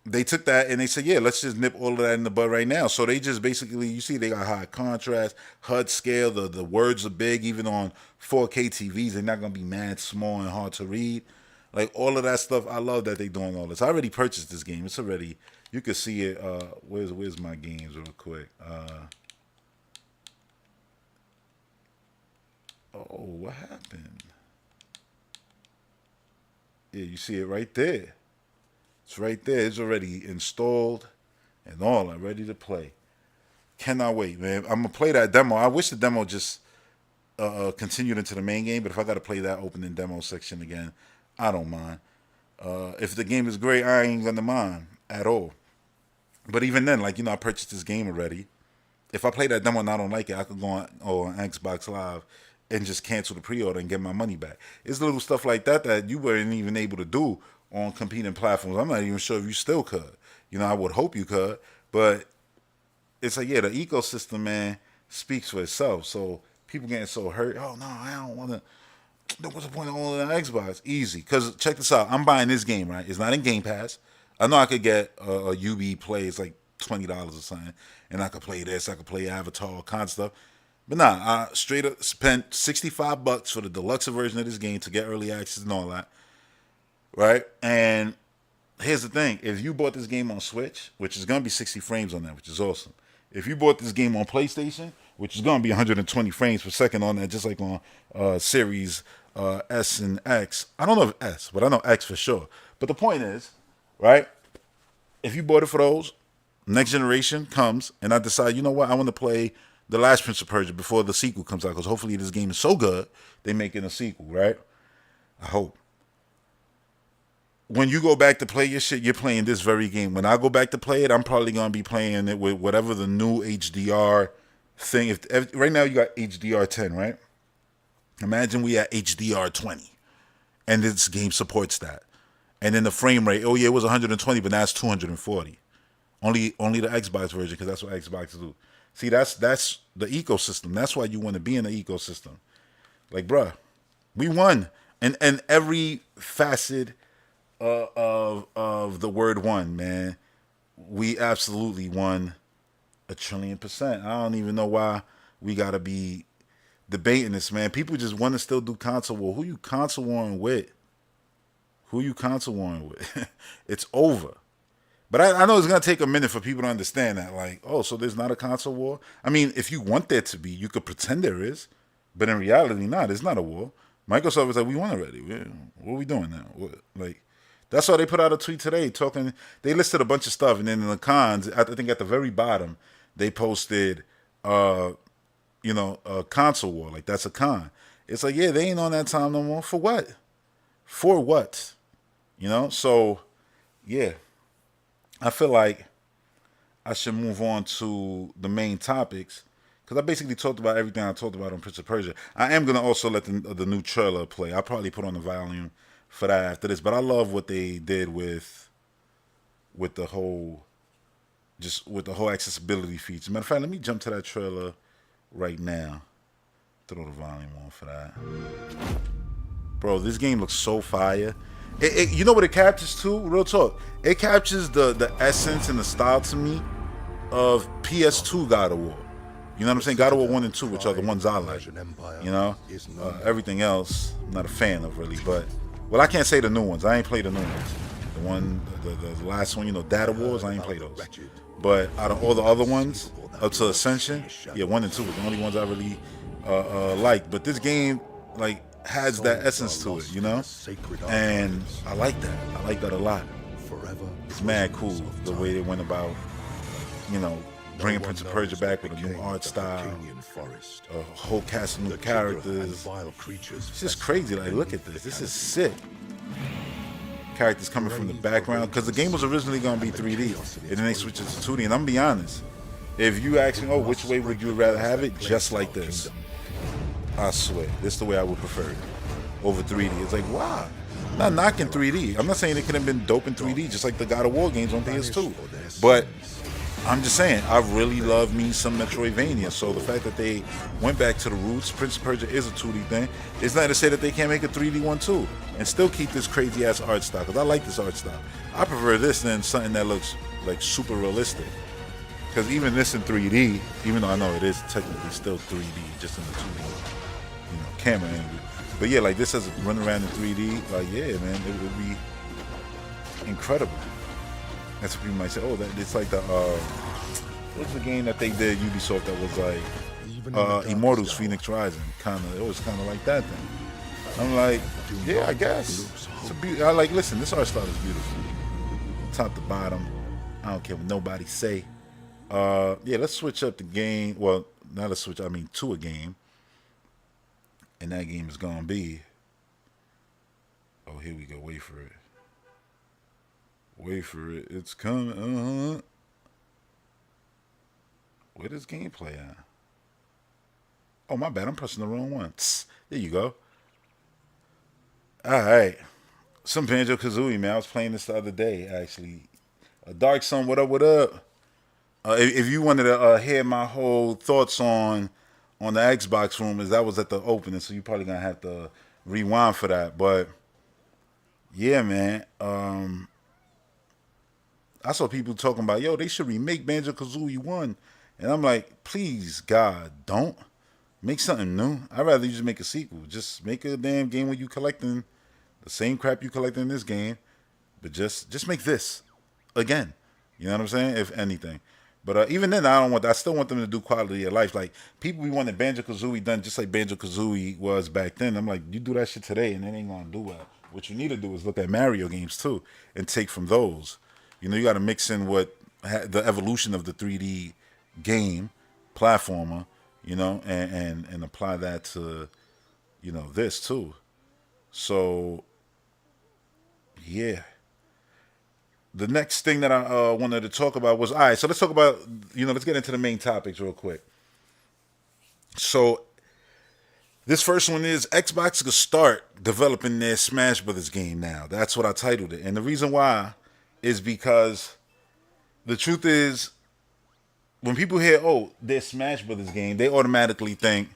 they took that and they said, yeah, let's just nip all of that in the bud right now. So they just basically, you see, they got high contrast, HUD scale, the words are big, even on 4K TVs. They're not going to be mad small and hard to read. Like, all of that stuff, I love that they're doing all this. I already purchased this game. It's already, you can see it. Where's my games real quick? What happened? Yeah, you see it right there. It's right there. It's already installed and all. I'm ready to play. Cannot wait, man. I'm gonna play that demo. I wish the demo just continued into the main game, but if I gotta play that opening demo section again, I don't mind. If the game is great, I ain't gonna mind at all. But even then, like, I purchased this game already. If I play that demo and I don't like it, I could go on Xbox Live and just cancel the pre-order and get my money back. It's little stuff like that you weren't even able to do on competing platforms. I'm not even sure if you still could. I would hope you could, but it's like, yeah, the ecosystem, man, speaks for itself. So people getting so hurt. Oh no, I don't want to. What's the point of owning an Xbox? Easy, because check this out. I'm buying this game, right? It's not in Game Pass. I know I could get a UB Play. It's like $20 or something, and I could play this. I could play Avatar, all kinds of stuff. But nah, I straight up spent $65 for the deluxe version of this game to get early access and all that. Right? And here's the thing. If you bought this game on Switch, which is going to be 60 frames on that, which is awesome. If you bought this game on PlayStation, which is going to be 120 frames per second on that, just like on Series S and X. I don't know if S, but I know X for sure. But the point is, right? If you bought it for those, next generation comes, and I decide, you know what, I want to play the last Prince of Persia before the sequel comes out, because hopefully this game is so good, they making a sequel, right? I hope. When you go back to play your shit, you're playing this very game. When I go back to play it, I'm probably going to be playing it with whatever the new HDR thing. If right now you got HDR 10, right? Imagine we at HDR 20, and this game supports that. And then the frame rate, oh yeah, it was 120, but now it's 240. Only the Xbox version, because that's what Xbox do. See, that's the ecosystem. That's why you want to be in the ecosystem. Like, bruh, we won, and every facet of the word won, man. We absolutely won 1,000,000,000%. I don't even know why we gotta be debating this, man. People just want to still do console war. Who you console warring with? Who you console warring with? It's over. But I know it's gonna take a minute for people to understand that. Like, oh, so there's not a console war? I mean, if you want there to be, you could pretend there is, but in reality, not. It's not a war. Microsoft was like, we won already. What are we doing now? Like, that's why they put out a tweet today talking. They listed a bunch of stuff, and then in the cons, I think at the very bottom, they posted, a console war. Like, that's a con. It's like, yeah, they ain't on that time no more. For what? For what? So, yeah. I feel like I should move on to the main topics because I basically talked about everything I talked about on Prince of Persia. I am going to also let the new trailer play. I'll probably put on the volume for that after this, but I love what they did with the whole accessibility feature. Matter of fact, let me jump to that trailer right now. Throw the volume on for that. Bro, this game looks so fire. You know what it captures too? Real talk. It captures the essence and the style to me of PS2 God of War. You know what I'm saying? God of War 1 and 2, which are the ones I like. Everything else, I'm not a fan of really. But, well, I can't say the new ones. I ain't played the new ones. The last one, Data Wars, I ain't played those. But out of all the other ones, up to Ascension, yeah, 1 and 2 were the only ones I really liked. But this game, like, has that essence to it, and I like that. I like that a lot. It's mad cool the way they went about, bringing Prince of Persia back with a new art style, a whole cast of new characters. It's just crazy. Like, look at this. This is sick. Characters coming from the background because the game was originally going to be 3D, and then they switched it to 2D. And I'm gonna be honest, if you ask me, which way would you rather have it? Just like this. I swear, this is the way I would prefer it over 3D. It's like, wow. I'm not knocking 3D. I'm not saying it could have been dope in 3D, just like the God of War games on PS2. But I'm just saying, I really love me some Metroidvania. So the fact that they went back to the roots, Prince of Persia is a 2D thing. It's not to say that they can't make a 3D one too, and still keep this crazy ass art style. Because I like this art style. I prefer this than something that looks like super realistic. Because even this in 3D, even though I know it is technically still 3D, just in the 2D. Camera angle. But yeah, like this as a run around in 3D, like yeah, man, it would be incredible. That's what people might say. Oh, that it's like the what's the game that they did Ubisoft that was like Immortals Phoenix Rising, it was kind of like that thing. I'm like, yeah, I guess. I like. Listen, this art style is beautiful, top to bottom. I don't care what nobody say. Yeah, let's switch up the game. Well, not let's switch. I mean, to a game. And that game is gonna be. Oh, here we go. Wait for it. Wait for it. It's coming. Where does gameplay at? Oh, my bad. I'm pressing the wrong one. There you go. All right. Some Banjo-Kazooie, man. I was playing this the other day, actually. Dark Sun, what up, what up? If you wanted to hear my whole thoughts on the Xbox rumors, that was at the opening, so you're probably gonna have to rewind for that. But yeah, man, I saw people talking about, they should remake Banjo-Kazooie 1, and I'm like, please, God, don't make something new. I'd rather you just make a sequel. Just make a damn game where you collecting the same crap you collected in this game, but just make this again. You know what I'm saying? If anything. But even then, I still want them to do quality of life. Like, people be wanting Banjo-Kazooie done just like Banjo-Kazooie was back then. I'm like, you do that shit today and it ain't gonna do well. What you need to do is look at Mario games too and take from those. You got to mix in what the evolution of the 3D game platformer, and apply that to, this too. So, yeah. The next thing that I wanted to talk about was, all right, so let's talk about, let's get into the main topics real quick. So, this first one is Xbox could start developing their Smash Brothers game now. That's what I titled it. And the reason why is because the truth is, when people hear, their Smash Brothers game, they automatically think,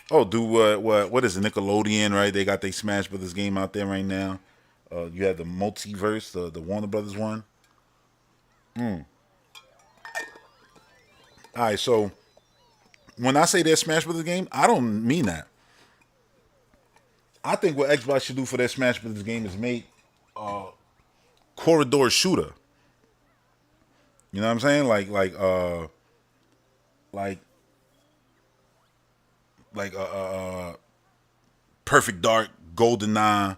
do what is it, Nickelodeon, right? They got their Smash Brothers game out there right now. You have the Multiverse, the Warner Brothers one. All right, so when I say their Smash Brothers game, I don't mean that. I think what Xbox should do for their Smash Brothers game is make corridor shooter. You know what I'm saying? Like Perfect Dark, Golden Eye,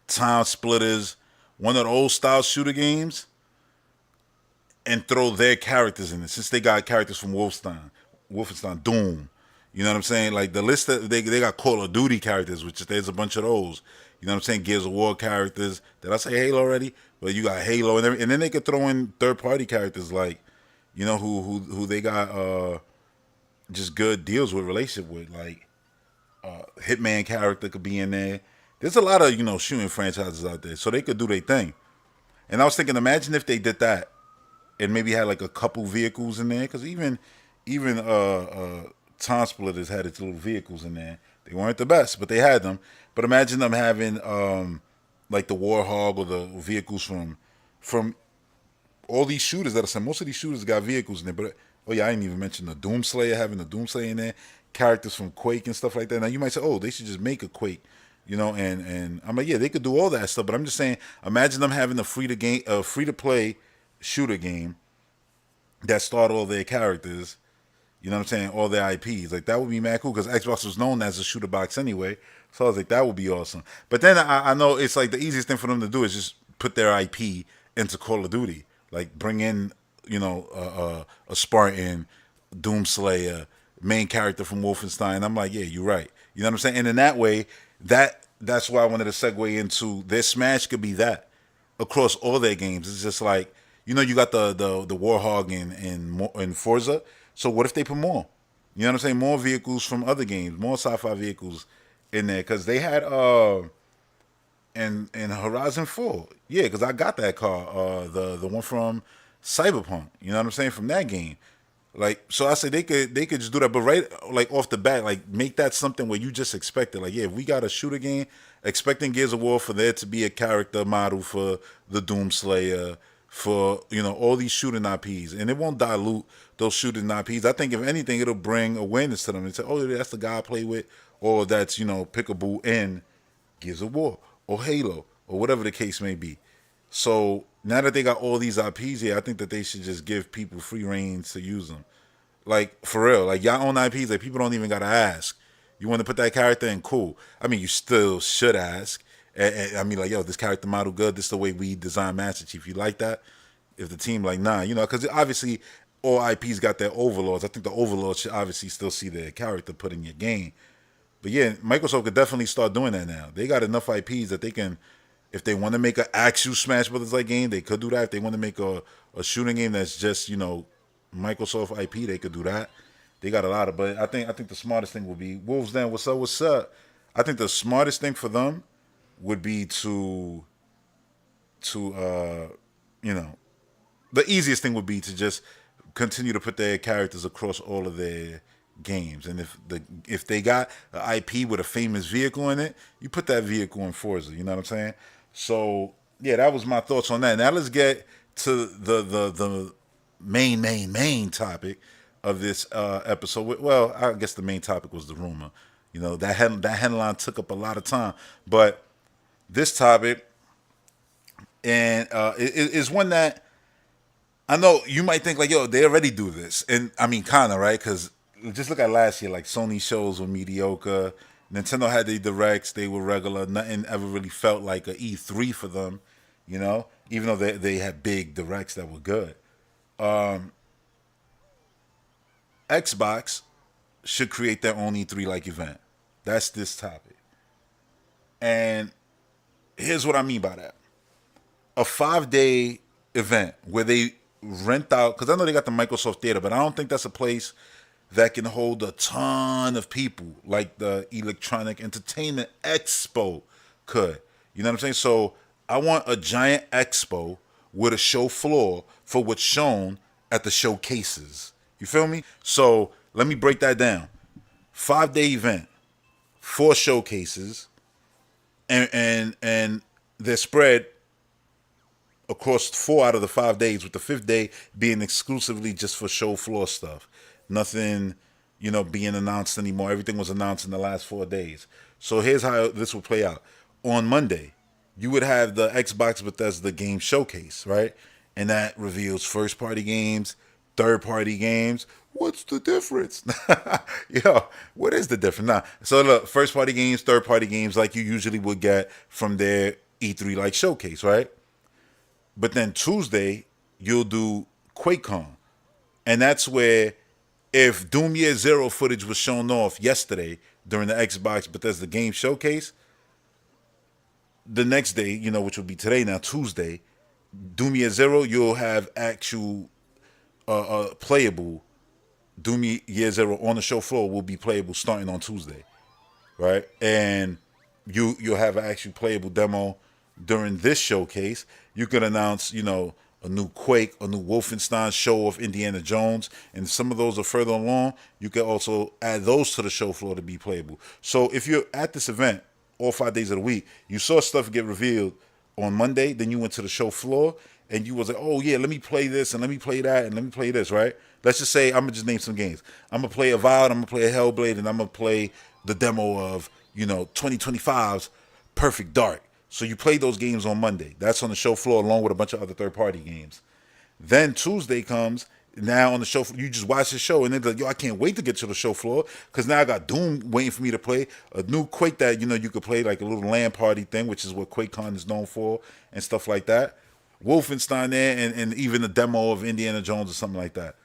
Time Splitters, one of the old style shooter games, and throw their characters in it. Since they got characters from Wolfenstein, Doom. You know what I'm saying? Like the list that they got Call of Duty characters, which there's a bunch of those. You know what I'm saying? Gears of War characters. Did I say Halo already? But you got Halo and then they could throw in third party characters like, who they got just good deals with relationship with, like Hitman character could be in there. There's a lot of shooting franchises out there, so they could do their thing. And I was thinking, imagine if they did that and maybe had like a couple vehicles in there, because even Time Splitters had its little vehicles in there. They weren't the best, but they had them. But imagine them having like the Warhog or the vehicles from all these shooters that are saying. Most of these shooters got vehicles in there, but oh yeah, I didn't even mention the Doomslayer, having the Doomslayer in there, characters from Quake and stuff like that. Now you might say, oh, they should just make a Quake, and I'm like, yeah, they could do all that stuff, but I'm just saying, imagine them having a free to play shooter game that start all their characters. You know what I'm saying? All their IPs. Like, that would be mad cool, because Xbox was known as a shooter box anyway. So I was like, that would be awesome. But then I know it's like the easiest thing for them to do is just put their IP into Call of Duty. Like, bring in, a Spartan, Doomslayer, main character from Wolfenstein. I'm like, yeah, you're right. You know what I'm saying? And in that way, that's why I wanted to segue into their Smash could be that across all their games. It's just like, you got the Warhog in Forza. So what if they put more? You know what I'm saying? More vehicles from other games, more sci-fi vehicles in there, because they had in Horizon 4. Yeah, because I got that car, the one from Cyberpunk. You know what I'm saying? From that game. Like, so I said they could just do that, but right, like, off the bat, like, make that something where you just expect it. Like, yeah, if we got a shooter game, expecting Gears of War for there to be a character model for the Doomslayer, for all these shooting IPs, and it won't dilute those shooting IPs. I think if anything, it'll bring awareness to them and say, oh, that's the guy I play with, or that's pickable in Gears of War or Halo or whatever the case may be. So now that they got all these IPs here, I think that they should just give people free reigns to use them. Like, for real, like, y'all own IPs, like, people don't even gotta ask. You want to put that character in, cool. I mean, you still should ask. I mean, like, yo, this character model good. This is the way we design Master Chief. You like that? If the team like, nah, because obviously all IPs got their overlords. I think the overlords should obviously still see their character put in your game. But yeah, Microsoft could definitely start doing that now. They got enough IPs that they can, if they want to make an actual Smash Brothers like game, they could do that. If they want to make a shooting game that's just Microsoft IP, they could do that. They got a lot of, but I think the smartest thing would be Wolves Den. What's up? What's up? I think the smartest thing for them would be to the easiest thing would be to just continue to put their characters across all of their games. And if they got an IP with a famous vehicle in it, you put that vehicle in Forza. You know what I'm saying? So yeah, that was my thoughts on that. Now let's get to the main topic of this episode. Well, I guess the main topic was the rumor. That headline took up a lot of time, but this topic and is one that I know you might think like, yo, they already do this, and I mean, kind of, right? Because just look at last year, like, Sony shows were mediocre. Nintendo had their directs, they were regular. Nothing ever really felt like a E3 for them, even though they had big directs that were good. Xbox should create their own E3 like event. That's this topic. And here's what I mean by that. A 5-day event where they rent out, because I know they got the Microsoft Theater, but I don't think that's a place that can hold a ton of people like the Electronic Entertainment Expo could. You know what I'm saying? So I want a giant expo with a show floor for what's shown at the showcases. You feel me? So let me break that down. 5-day event, 4 showcases, and they're spread across 4 out of the 5 days, with the 5th day being exclusively just for show floor stuff. nothing, being announced anymore. Everything was announced in the last 4 days. So here's how this will play out. On Monday, you would have the Xbox Bethesda game showcase, right? And that reveals first party games, third party games. What's the difference? What is the difference? Nah. So look, first party games, third party games, like you usually would get from their E3 like showcase, right? But then Tuesday, you'll do QuakeCon. And that's where, if Doom Year Zero footage was shown off yesterday during the Xbox Bethesda game showcase, the next day, which will be today now, Tuesday, Doom Year Zero, you'll have actual playable Doom Year Zero on the show floor will be playable starting on Tuesday, right? And you'll have an actual playable demo during this showcase. You could announce, a new Quake, a new Wolfenstein, show of Indiana Jones, and some of those are further along. You can also add those to the show floor to be playable. So if you're at this event all 5 days of the week, you saw stuff get revealed on Monday, then you went to the show floor and you was like, oh yeah, let me play this and let me play that and let me play this, right? Let's just say, I'm gonna just name some games. I'm gonna play Avowed, I'm gonna play a Hellblade, and I'm gonna play the demo of 2025's Perfect Dark. So you play those games on Monday. That's on the show floor along with a bunch of other third-party games. Then Tuesday comes. Now on the show, you just watch the show, and then like, yo, I can't wait to get to the show floor because now I got Doom waiting for me to play, a new Quake that you could play like a little LAN party thing, which is what QuakeCon is known for, and stuff like that. Wolfenstein there, and even a demo of Indiana Jones or something like that.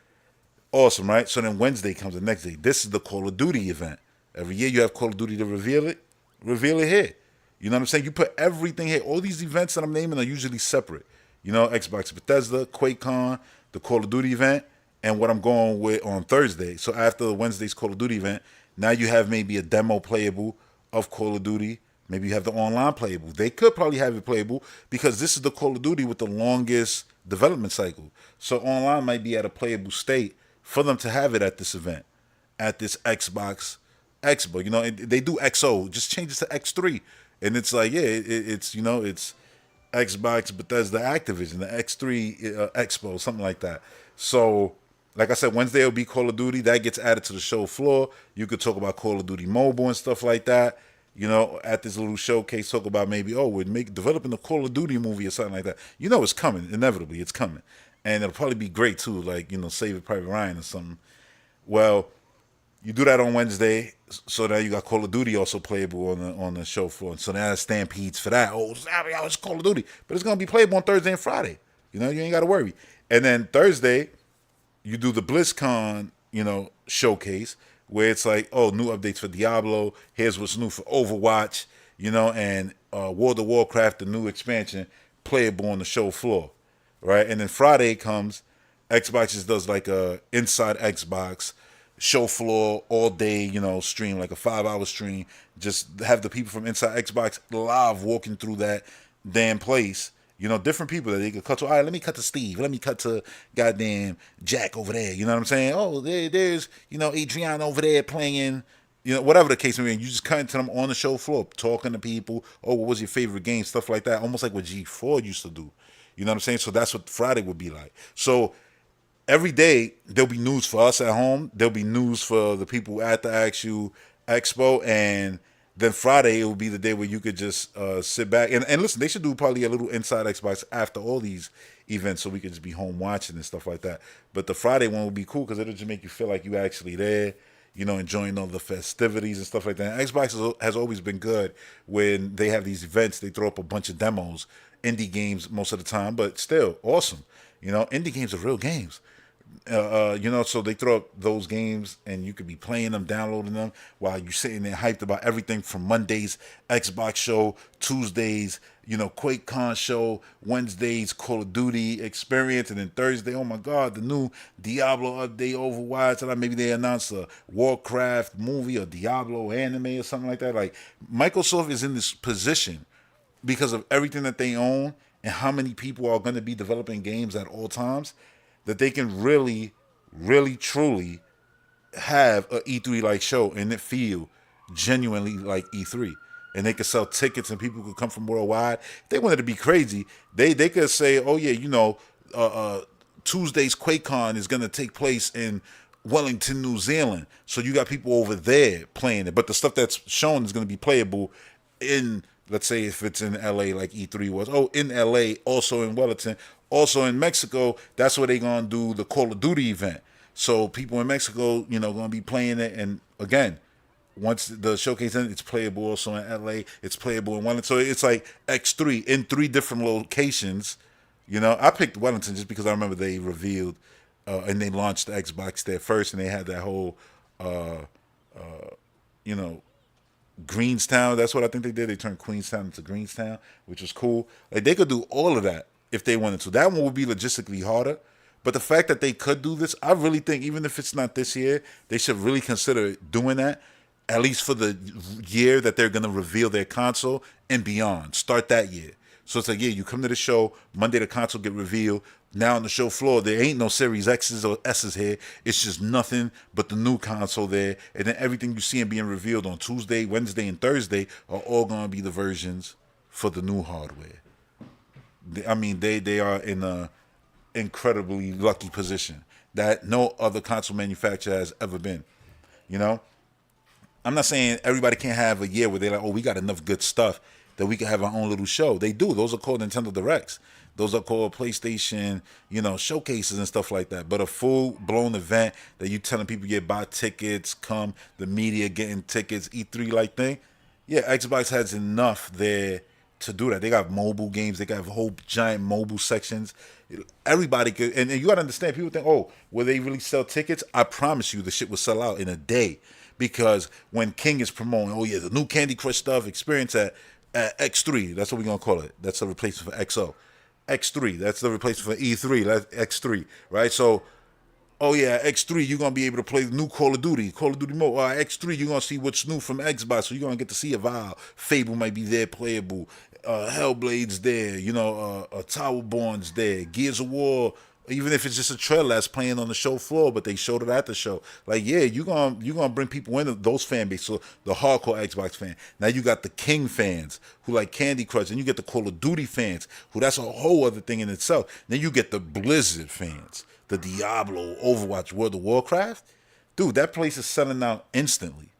Awesome, right? So then Wednesday comes the next day. This is the Call of Duty event. Every year you have Call of Duty to reveal it. Reveal it here. You know what I'm saying? You put everything here. All these events that I'm naming are usually separate. Xbox Bethesda, QuakeCon, the Call of Duty event, and what I'm going with on Thursday. So after Wednesday's Call of Duty event, now you have maybe a demo playable of Call of Duty. Maybe you have the online playable. They could probably have it playable because this is the Call of Duty with the longest development cycle. So online might be at a playable state for them to have it at this event, at this Xbox Expo. They do XO. Just change it to X3. And it's like, yeah, it's Xbox Bethesda Activision, the X3 Expo, something like that. So, like I said, Wednesday will be Call of Duty. That gets added to the show floor. You could talk about Call of Duty Mobile and stuff like that. At this little showcase, talk about maybe, we're developing a Call of Duty movie or something like that. It's coming. Inevitably, it's coming. And it'll probably be great, too, like, Saving Private Ryan or something. Well, you do that on Wednesday, so now you got Call of Duty also playable on the show floor. So now stampedes for that. Oh, it's Call of Duty. But it's going to be playable on Thursday and Friday. You ain't got to worry. And then Thursday, you do the BlizzCon, showcase, where it's like, new updates for Diablo. Here's what's new for Overwatch, and World of Warcraft, the new expansion, playable on the show floor, right? And then Friday comes, Xbox just does like a Inside Xbox show floor all day, stream, like a 5-hour stream. Just have the people from Inside Xbox live walking through that damn place. Different people that they could cut to. All right, let me cut to Steve. Let me cut to goddamn Jack over there. You know what I'm saying? Oh, there's, Adrian over there playing, whatever the case may be. You just cut into them on the show floor, talking to people. Oh, what was your favorite game? Stuff like that. Almost like what G4 used to do. You know what I'm saying? So that's what Friday would be like. So every day there'll be news for us at home. There'll be news for the people at the actual expo, and then Friday it will be the day where you could just sit back and listen. They should do probably a little Inside Xbox after all these events, so we could just be home watching and stuff like that. But the Friday one will be cool because it'll just make you feel like you actually there, enjoying all the festivities and stuff like that. And Xbox has always been good when they have these events. They throw up a bunch of demos, indie games most of the time, but still awesome. Indie games are real games. So they throw up those games and you could be playing them, downloading them while you're sitting there hyped about everything from Monday's Xbox show, Tuesday's, QuakeCon show, Wednesday's Call of Duty experience, and then Thursday, oh my God, the new Diablo update, Overwatch, and maybe they announce a Warcraft movie or Diablo anime or something like that. Like, Microsoft is in this position because of everything that they own and how many people are going to be developing games at all times, that they can really, really, truly have a E3 like show and it feel genuinely like E3. And they could sell tickets and people could come from worldwide. If they wanted to be crazy, they could say, oh yeah, Tuesday's QuakeCon is going to take place in Wellington, New Zealand. So you got people over there playing it. But the stuff that's shown is going to be playable in, let's say, if it's in LA like E3 was. Oh, in LA, also in Wellington, also in Mexico. That's where they're going to do the Call of Duty event. So people in Mexico, going to be playing it. And again, once the showcase ends, it's playable also in LA. It's playable in Wellington. So it's like X3 in 3 different locations. I picked Wellington just because I remember they revealed and they launched the Xbox there first, and they had that whole, you know, Greenstown. That's what I think they did. They turned Queenstown into Greenstown, which was cool. Like they could do all of that if they wanted to. That one would be logistically harder. But the fact that they could do this, I really think even if it's not this year, they should really consider doing that, at least for the year that they're going to reveal their console and beyond. Start that year. So it's like, yeah, you come to the show, Monday the console get revealed. Now on the show floor, there ain't no Series X's or S's here. It's just nothing but the new console there. And then everything you see and being revealed on Tuesday, Wednesday, and Thursday are all going to be the versions for the new hardware. I mean, they are in a incredibly lucky position that no other console manufacturer has ever been. I'm not saying everybody can't have a year where they're like, oh, we got enough good stuff that we can have our own little show. They do. Those are called Nintendo Directs. Those are called PlayStation, showcases and stuff like that. But a full-blown event that you telling people you buy tickets, come, the media getting tickets, E3-like thing. Yeah, Xbox has enough there to do that. They got mobile games. They got whole giant mobile sections. Everybody could, and you got to understand, people think, oh, will they really sell tickets? I promise you the shit will sell out in a day. Because when King is promoting, oh yeah, the new Candy Crush stuff, experience at X3, that's what we're going to call it. That's a replacement for XO. X3, that's the replacement for E3, that's X3, right? So, oh yeah, X3, you're going to be able to play the new Call of Duty mode. X3, you're going to see what's new from Xbox, so you're going to get to see a Val. Fable might be there, playable. Hellblade's there, Towerborn's there. Gears of War, even if it's just a trailer that's playing on the show floor, but they showed it at the show. Like, yeah, you're gonna bring people into those fan base, so the hardcore Xbox fan. Now you got the King fans who like Candy Crush, and you get the Call of Duty fans, who that's a whole other thing in itself. Then you get the Blizzard fans, the Diablo, Overwatch, World of Warcraft. Dude, that place is selling out instantly.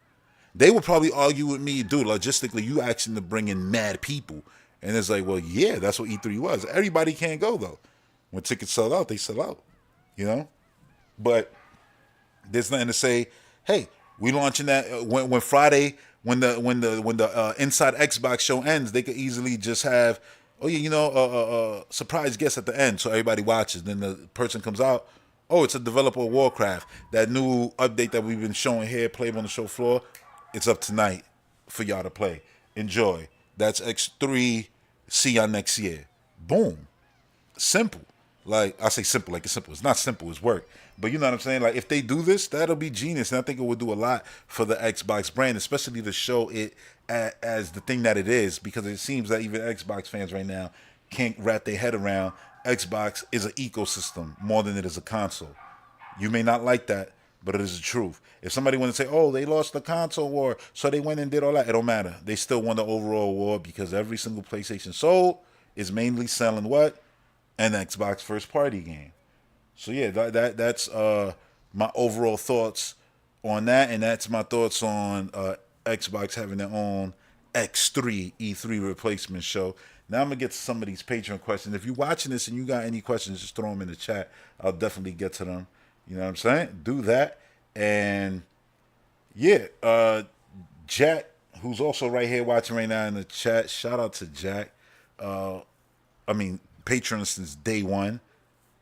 They would probably argue with me, dude, logistically, you asking to bring in mad people. And it's like, well, yeah, that's what E3 was. Everybody can't go, though. When tickets sell out, they sell out, But there's nothing to say, hey, we launching that when Friday, when the Inside Xbox show ends, they could easily just have, oh yeah, surprise guest at the end, so everybody watches. Then the person comes out, oh, it's a developer of Warcraft. That new update that we've been showing here, played on the show floor, it's up tonight for y'all to play. Enjoy. That's X3. See y'all next year. Boom. Simple. Like, I say simple, like it's simple. It's not simple, it's work. But you know what I'm saying? Like, if they do this, that'll be genius. And I think it would do a lot for the Xbox brand, especially to show it as the thing that it is. Because it seems that even Xbox fans right now can't wrap their head around Xbox is an ecosystem more than it is a console. You may not like that, but it is the truth. If somebody want to say, oh, they lost the console war, so they went and did all that, it don't matter. They still won the overall award because every single PlayStation sold is mainly selling what? An Xbox first party game. So yeah, that's my overall thoughts on that, and that's my thoughts on Xbox having their own X3 E3 replacement show. Now I'm gonna get to some of these Patreon questions. If you're watching this and you got any questions, just throw them in the chat. I'll definitely get to them. You know what I'm saying? Do that. And yeah, Jack, who's also right here watching right now in the chat, shout out to Jack. Patreon since day one.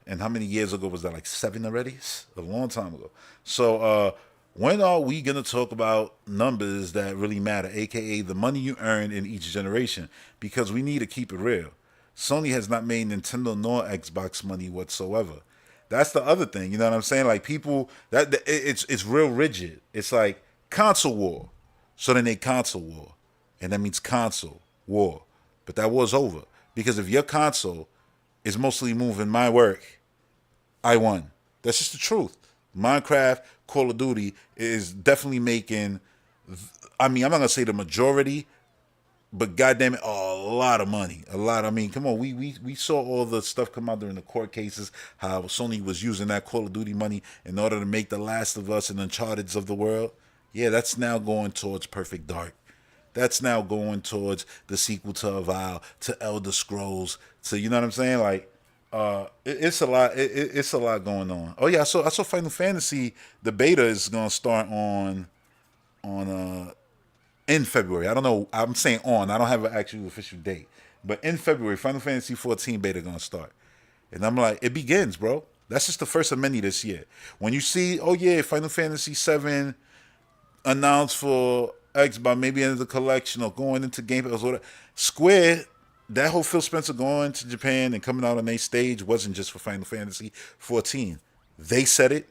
And how many years ago was that? Like 7 already? A long time ago. So when are we going to talk about numbers that really matter, aka the money you earn in each generation? Because we need to keep it real. Sony has not made Nintendo nor Xbox money whatsoever. That's the other thing, you know what I'm saying? Like people, it's real rigid. It's like console war. So then they console war. And that means console war. But that war's over. Because if your console is mostly moving my work, I won. That's just the truth. Minecraft, Call of Duty is definitely making, I'm not going to say the majority, but goddamn it, a lot of money, a lot. I mean, come on, we saw all the stuff come out during the court cases. How Sony was using that Call of Duty money in order to make The Last of Us and Uncharted of the world. Yeah, that's now going towards Perfect Dark. That's now going towards the sequel to Avowed, to Elder Scrolls, to you know what I'm saying? Like, it's a lot. It's a lot going on. Oh yeah, I saw Final Fantasy. The beta is gonna start on in February. I don't know. I'm saying on. I don't have an actual official date, but in February, Final Fantasy 14 beta gonna start, and I'm like, it begins, bro. That's just the first of many this year. When you see, oh yeah, Final Fantasy 7 announced for Xbox, maybe into the collection or going into Game Pass or whatever. Square, that whole Phil Spencer going to Japan and coming out on their stage wasn't just for Final Fantasy 14. They said it,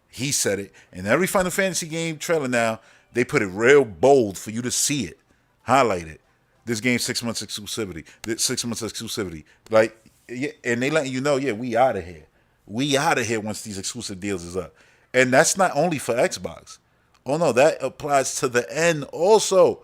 he said it, and every Final Fantasy game trailer now, they put it real bold for you to see it, highlight it. This game 6 months exclusivity. This 6 months exclusivity. Like, yeah, and they letting you know, yeah, we out of here. We out of here once these exclusive deals is up. And that's not only for Xbox. Oh no, that applies to the end also.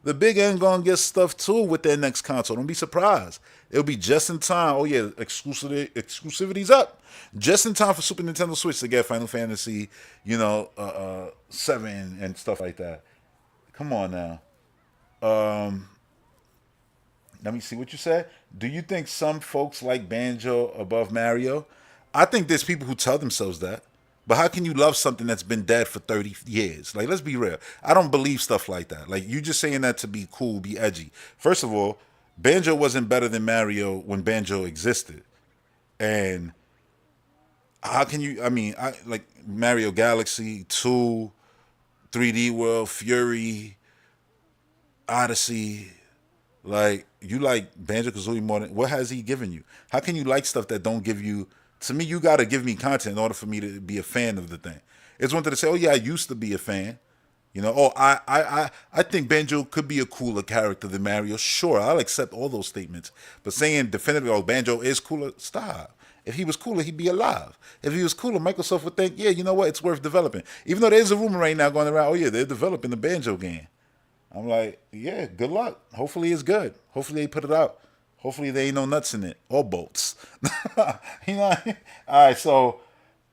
The big end gonna get stuff too with their next console. Don't be surprised. It'll be just in time. Oh yeah, exclusivity's up. Just in time for Super Nintendo Switch to get Final Fantasy, 7 and stuff like that. Come on now. Let me see what you said. Do you think some folks like Banjo above Mario? I think there's people who tell themselves that. But how can you love something that's been dead for 30 years? Like, let's be real. I don't believe stuff like that. Like, you just saying that to be cool, be edgy. First of all, Banjo wasn't better than Mario when Banjo existed. And how can you, I like Mario Galaxy 2, 3D World, Fury, Odyssey. Like, you like Banjo Kazooie more than, what has he given you? How can you like stuff that don't give you, to me, you got to give me content in order for me to be a fan of the thing. It's one thing to say, oh yeah, I used to be a fan. I think Banjo could be a cooler character than Mario. Sure, I'll accept all those statements. But saying definitively, oh, Banjo is cooler, stop. If he was cooler, he'd be alive. If he was cooler, Microsoft would think, yeah, you know what, it's worth developing. Even though there's a rumor right now going around, oh yeah, they're developing the Banjo game. I'm like, yeah, good luck. Hopefully it's good. Hopefully they put it out. Hopefully there ain't no nuts in it or bolts. you know what I mean? All right, so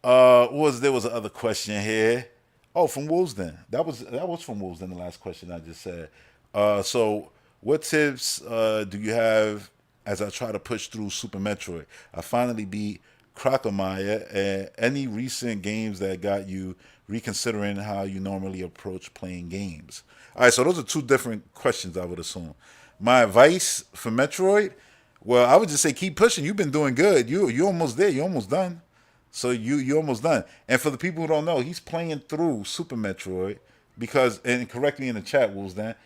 there was another question here. Oh, from Woolsden. That was from Woolsden, the last question I just said. So what tips do you have as I try to push through Super Metroid? I finally beat Crocomire. And any recent games that got you reconsidering how you normally approach playing games? All right, so those are two different questions, I would assume. My advice for Metroid, well, I would just say keep pushing. You've been doing good. You almost there. You're almost done. So you almost done. And for the people who don't know, he's playing through Super Metroid because, and correct me in the chat, Wolves, Dan,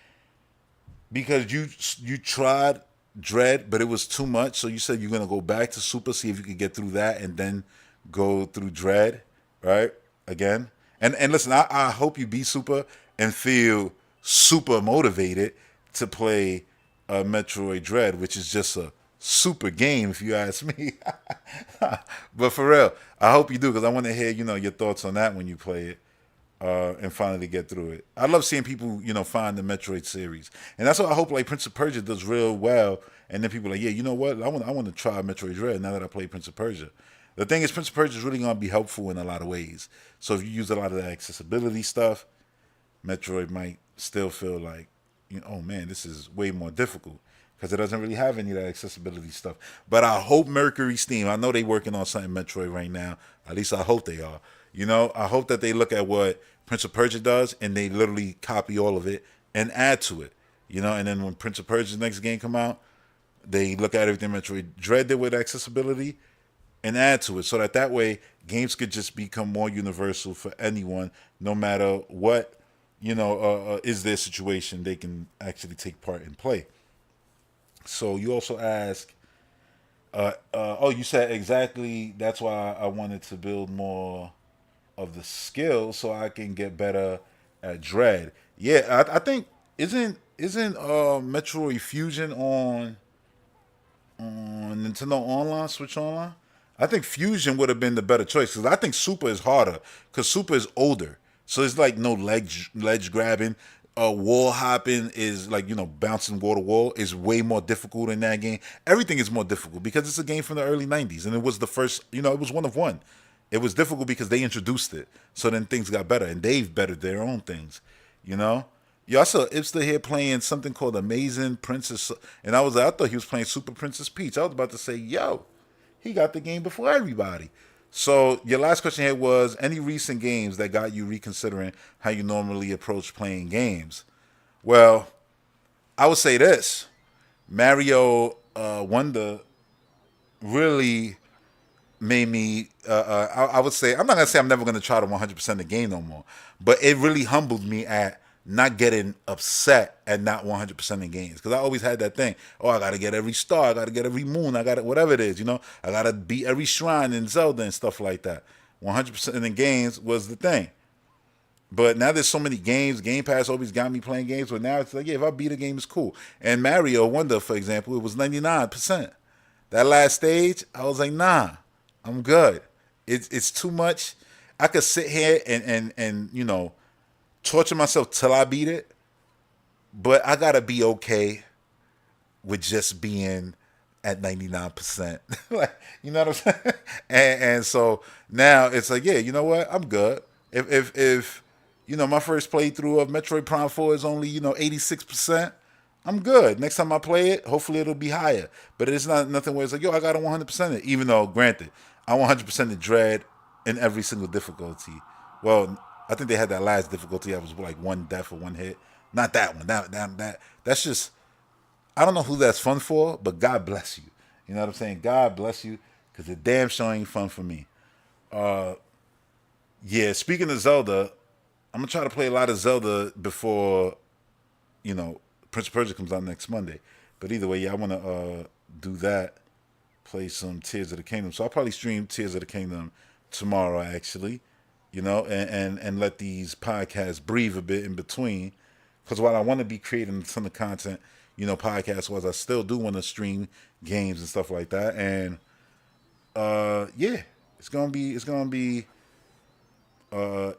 because you tried Dread, but it was too much. So you said you're gonna go back to Super, see if you could get through that, and then go through Dread, right? Again. And listen, I hope you beat Super and feel super motivated to play Metroid Dread, which is just a super game if you ask me. But for real, I hope you do because I want to hear your thoughts on that when you play it and finally get through it. I love seeing people find the Metroid series, and that's what I hope like Prince of Persia does real well. And then people are like, yeah, you know what? I want to try Metroid Dread now that I play Prince of Persia. The thing is, Prince of Persia is really going to be helpful in a lot of ways. So if you use a lot of that accessibility stuff, Metroid might still feel like, oh man, this is way more difficult because it doesn't really have any of that accessibility stuff. But I hope Mercury Steam, I know they're working on something Metroid right now. At least I hope they are. I hope that they look at what Prince of Persia does and they literally copy all of it and add to it. And then when Prince of Persia's next game come out, they look at everything Metroid Dread did with accessibility and add to it so that way games could just become more universal for anyone, no matter what is their situation, they can actually take part and play. So you also ask, you said exactly, that's why I wanted to build more of the skills so I can get better at Dread. Yeah, I think, isn't Metroid Fusion on Nintendo Online, Switch Online? I think Fusion would have been the better choice because I think Super is harder because Super is older. So it's like no ledge grabbing. wall hopping is like, bouncing wall to wall is way more difficult in that game. Everything is more difficult because it's a game from the early 90s and it was the first, it was one of one. It was difficult because they introduced it. So then things got better and they've bettered their own things, you know? Yo, I saw Ipster here playing something called Amazing Princess, and I thought he was playing Super Princess Peach. I was about to say, yo, he got the game before everybody. So your last question here was any recent games that got you reconsidering how you normally approach playing games? Well, I would say this: Mario Wonder really made me. I would say I'm not gonna say I'm never gonna try to 100% the game no more, but it really humbled me at not getting upset at not 100% in games because I always had that thing. Oh, I gotta get every star, I gotta get every moon, I gotta whatever it is, I gotta beat every shrine in Zelda and stuff like that. 100% in games was the thing. But now there's so many games. Game Pass always got me playing games, but now it's like, yeah, if I beat a game, it's cool. And Mario Wonder, for example, it was 99%. That last stage, I was like, nah, I'm good. It's too much. I could sit here and torture myself till I beat it, but I gotta be okay with just being at 99%. Like, you know what I'm saying? And so now it's like, yeah, you know what? I'm good. If my first playthrough of Metroid Prime 4 is only, 86%, I'm good. Next time I play it, hopefully it'll be higher. But it's not nothing where it's like, yo, I got a 100% it. Even though, granted, I 100% the Dread in every single difficulty. Well, I think they had that last difficulty. I was like one death or one hit. Not that one. That's just, I don't know who that's fun for, but God bless you. You know what I'm saying? God bless you, because the damn show ain't fun for me. Yeah, speaking of Zelda, I'm going to try to play a lot of Zelda before, Prince of Persia comes out next Monday. But either way, yeah, I want to do that, play some Tears of the Kingdom. So I'll probably stream Tears of the Kingdom tomorrow, actually, and let these podcasts breathe a bit in between. Because while I want to be creating a ton of content, podcast-wise, I still do want to stream games and stuff like that. And yeah, it's gonna be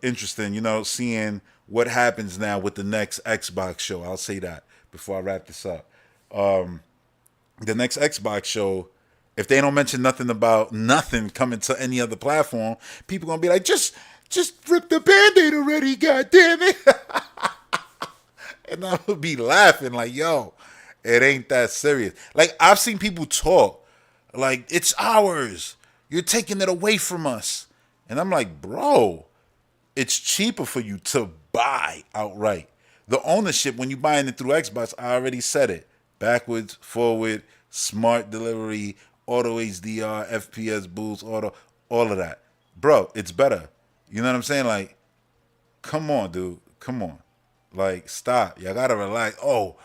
interesting, seeing what happens now with the next Xbox show. I'll say that before I wrap this up. The next Xbox show, if they don't mention nothing about nothing coming to any other platform, people gonna be like, just rip the Band-Aid already, god damn it. And I would be laughing like, yo, it ain't that serious. Like, I've seen people talk like, it's ours. You're taking it away from us. And I'm like, bro, it's cheaper for you to buy outright. The ownership, when you're buying it through Xbox, I already said it. Backwards, forward, smart delivery, auto HDR, FPS boost, all of that. Bro, it's better. You know what I'm saying? Like, come on, dude. Come on. Like, stop. Y'all gotta relax. Oh,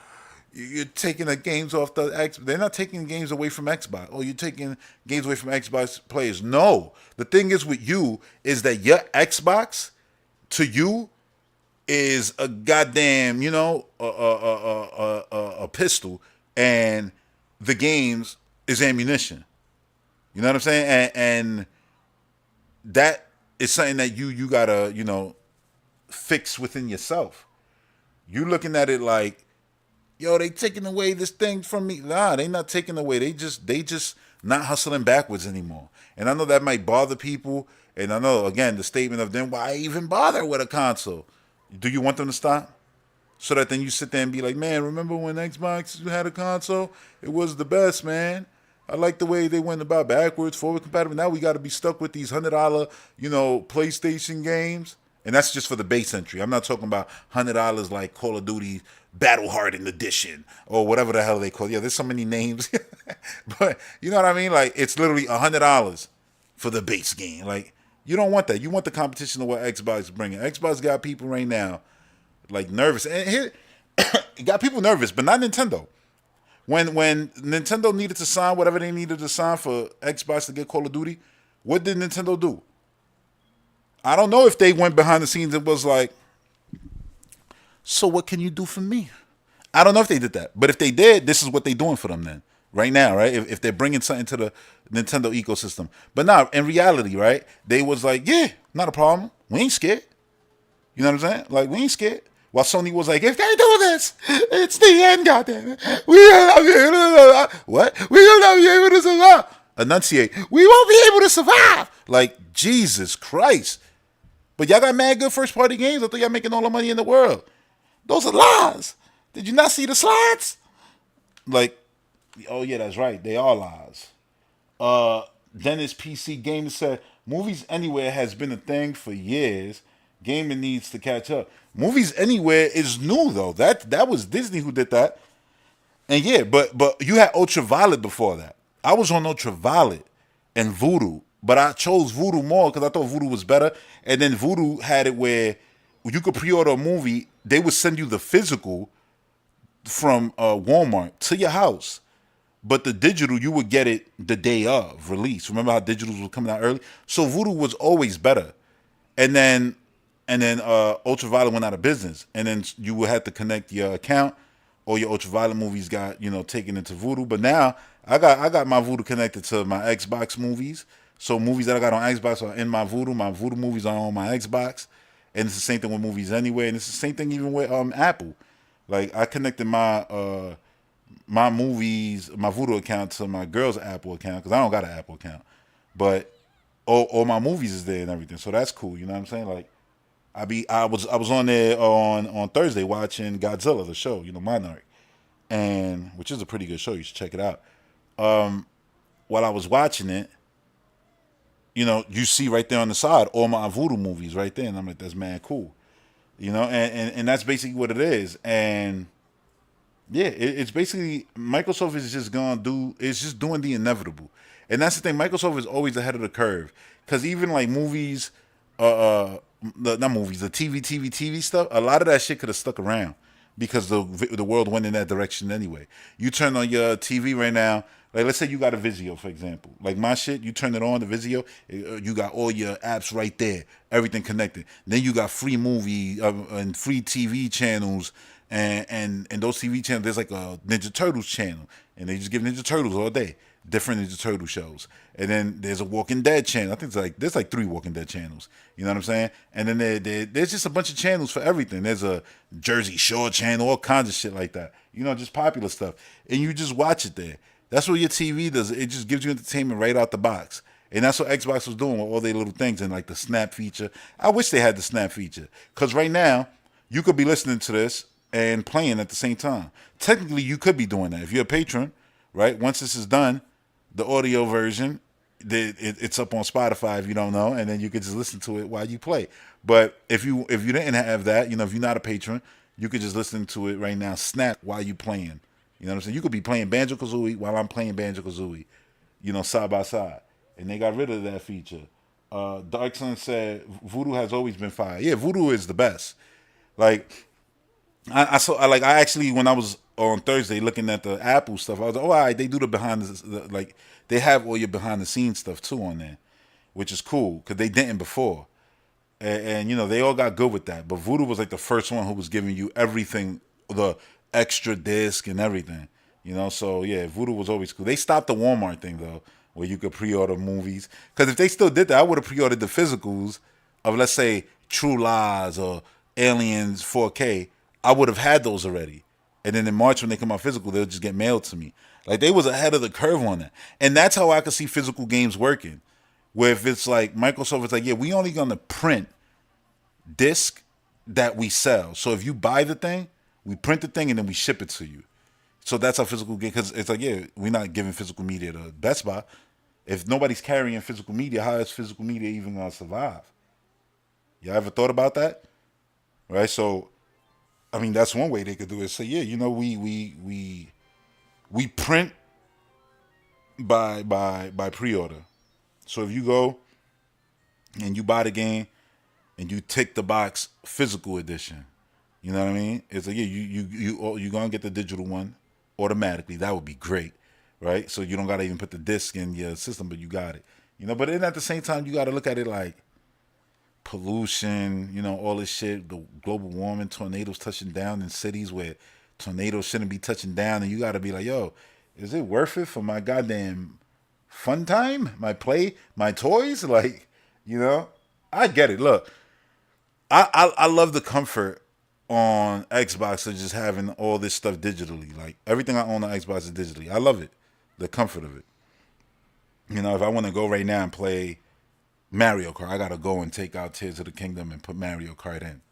you're taking the games off the X. They're not taking games away from Xbox. Oh, you're taking games away from Xbox players. No. The thing is with you is that your Xbox to you is a goddamn, a pistol, and the games is ammunition. You know what I'm saying? And that is something that you gotta, fix within yourself. You looking at it like, yo, they taking away this thing from me. Nah, they not taking away. They just not hustling backwards anymore. And I know that might bother people. And I know, again, the statement of them, why even bother with a console? Do you want them to stop? So that then you sit there and be like, man, remember when Xbox had a console? It was the best, man. I like the way they went about backwards, forward compatible. Now we got to be stuck with these $100, PlayStation games. And that's just for the base entry. I'm not talking about $100 like Call of Duty Battle Hardened Edition or whatever the hell they call it. Yeah, there's so many names. But you know what I mean? Like, it's literally $100 for the base game. Like, you don't want that. You want the competition of what Xbox is bringing. Xbox got people right now, like, nervous. And here, it got people nervous, but not Nintendo. When Nintendo needed to sign whatever they needed to sign for Xbox to get Call of Duty, what did Nintendo do? I don't know if they went behind the scenes and was like, so what can you do for me? I don't know if they did that. But if they did, this is what they're doing for them then. Right now, right? If they're bringing something to the Nintendo ecosystem. But now, in reality, right? They was like, yeah, not a problem. We ain't scared. You know what I'm saying? Like, we ain't scared. While Sony was like, if they do this, it's the end, goddamn it. We will not be able to survive. What? We will not be able to survive. Enunciate. We won't be able to survive. Like, Jesus Christ. But y'all got mad good first party games. I thought y'all making all the money in the world. Those are lies. Did you not see the slides? Like, oh yeah, that's right. They are lies. Dennis PC Gamer said, movies anywhere has been a thing for years. Gaming needs to catch up. Movies anywhere is new though. That was Disney who did that. And yeah, but you had Ultraviolet before that. I was on Ultraviolet and Voodoo, but I chose Voodoo more because I thought Voodoo was better. And then Voodoo had it where you could pre-order a movie. They would send you the physical from Walmart to your house. But the digital, you would get it the day of release. Remember how digitals were coming out early? So Voodoo was always better. And then Ultraviolet went out of business. And then you would have to connect your account, or your Ultraviolet movies got, taken into Voodoo. But now I got my Voodoo connected to my Xbox movies. So movies that I got on Xbox are in my Voodoo. My Voodoo movies are on my Xbox. And it's the same thing with Movies Anywhere. And it's the same thing even with Apple. Like, I connected my movies, my Voodoo account to my girl's Apple account because I don't got an Apple account, but all my movies is there and everything, so that's cool. You know what I'm saying? Like, I was on there on Thursday watching Godzilla, the show, Monarch, and which is a pretty good show. You should check it out. While I was watching it, you see right there on the side all my Voodoo movies right there, and I'm like, that's mad cool. And that's basically what it is, and yeah, it's basically Microsoft is just doing the inevitable, and that's the thing. Microsoft is always ahead of the curve because even like movies, not movies, the TV stuff. A lot of that shit could have stuck around because the world went in that direction anyway. You turn on your TV right now, like let's say you got a Vizio, for example. Like my shit, you turn it on the Vizio, you got all your apps right there, everything connected. Then you got free movie and free TV channels. And those TV channels, there's like a Ninja Turtles channel, and they just give Ninja Turtles all day, different Ninja Turtle shows. And then there's a Walking Dead channel. I think there's like 3 Walking Dead channels. You know what I'm saying? And then there's just a bunch of channels for everything. There's a Jersey Shore channel, all kinds of shit like that. Just popular stuff. And you just watch it there. That's what your TV does. It just gives you entertainment right out the box. And that's what Xbox was doing with all their little things and like the Snap feature. I wish they had the Snap feature because right now you could be listening to this and playing at the same time. Technically, you could be doing that. If you're a patron, right? Once this is done, the audio version, it's up on Spotify if you don't know, and then you could just listen to it while you play. But if you didn't have that, if you're not a patron, you could just listen to it right now, snap while you playing. You know what I'm saying? You could be playing Banjo-Kazooie while I'm playing Banjo-Kazooie, side by side. And they got rid of that feature. Dark Sun said, Voodoo has always been fire. Yeah, Voodoo is the best. Like, I actually, when I was on Thursday looking at the Apple stuff, I was like, oh, all right, they do the like they have all your behind the scenes stuff too on there, which is cool because they didn't before, and they all got good with that. But Voodoo was like the first one who was giving you everything, the extra disc and everything, So yeah, Voodoo was always cool. They stopped the Walmart thing though, where you could pre-order movies, because if they still did that, I would have pre-ordered the physicals of, let's say, True Lies or Aliens 4K. I would have had those already. And then in March when they come out physical, they'll just get mailed to me. Like, they was ahead of the curve on that. And that's how I could see physical games working. Where if it's like Microsoft is like, yeah, we only gonna print disc that we sell. So if you buy the thing, we print the thing and then we ship it to you. So that's our physical game. Because it's like, yeah, we're not giving physical media to Best Buy. If nobody's carrying physical media, how is physical media even gonna survive? Y'all ever thought about that? Right? So I mean, that's one way they could do it. Say, yeah, we print by pre-order. So if you go and you buy the game and you tick the box physical edition, you know what I mean? It's like, yeah, you gonna get the digital one automatically. That would be great, right? So you don't gotta even put the disc in your system, but you got it. But then at the same time, you gotta look at it like pollution, all this shit, the global warming, tornadoes touching down in cities where tornadoes shouldn't be touching down, and you got to be like, yo, is it worth it for my goddamn fun time, my play, my toys? Like, I get it. Look, I love the comfort on Xbox of just having all this stuff digitally. Like everything I own on Xbox is digitally. I love it, the comfort of it. You know, if I want to go right now and play Mario Kart, I gotta go and take out Tears of the Kingdom and put Mario Kart in.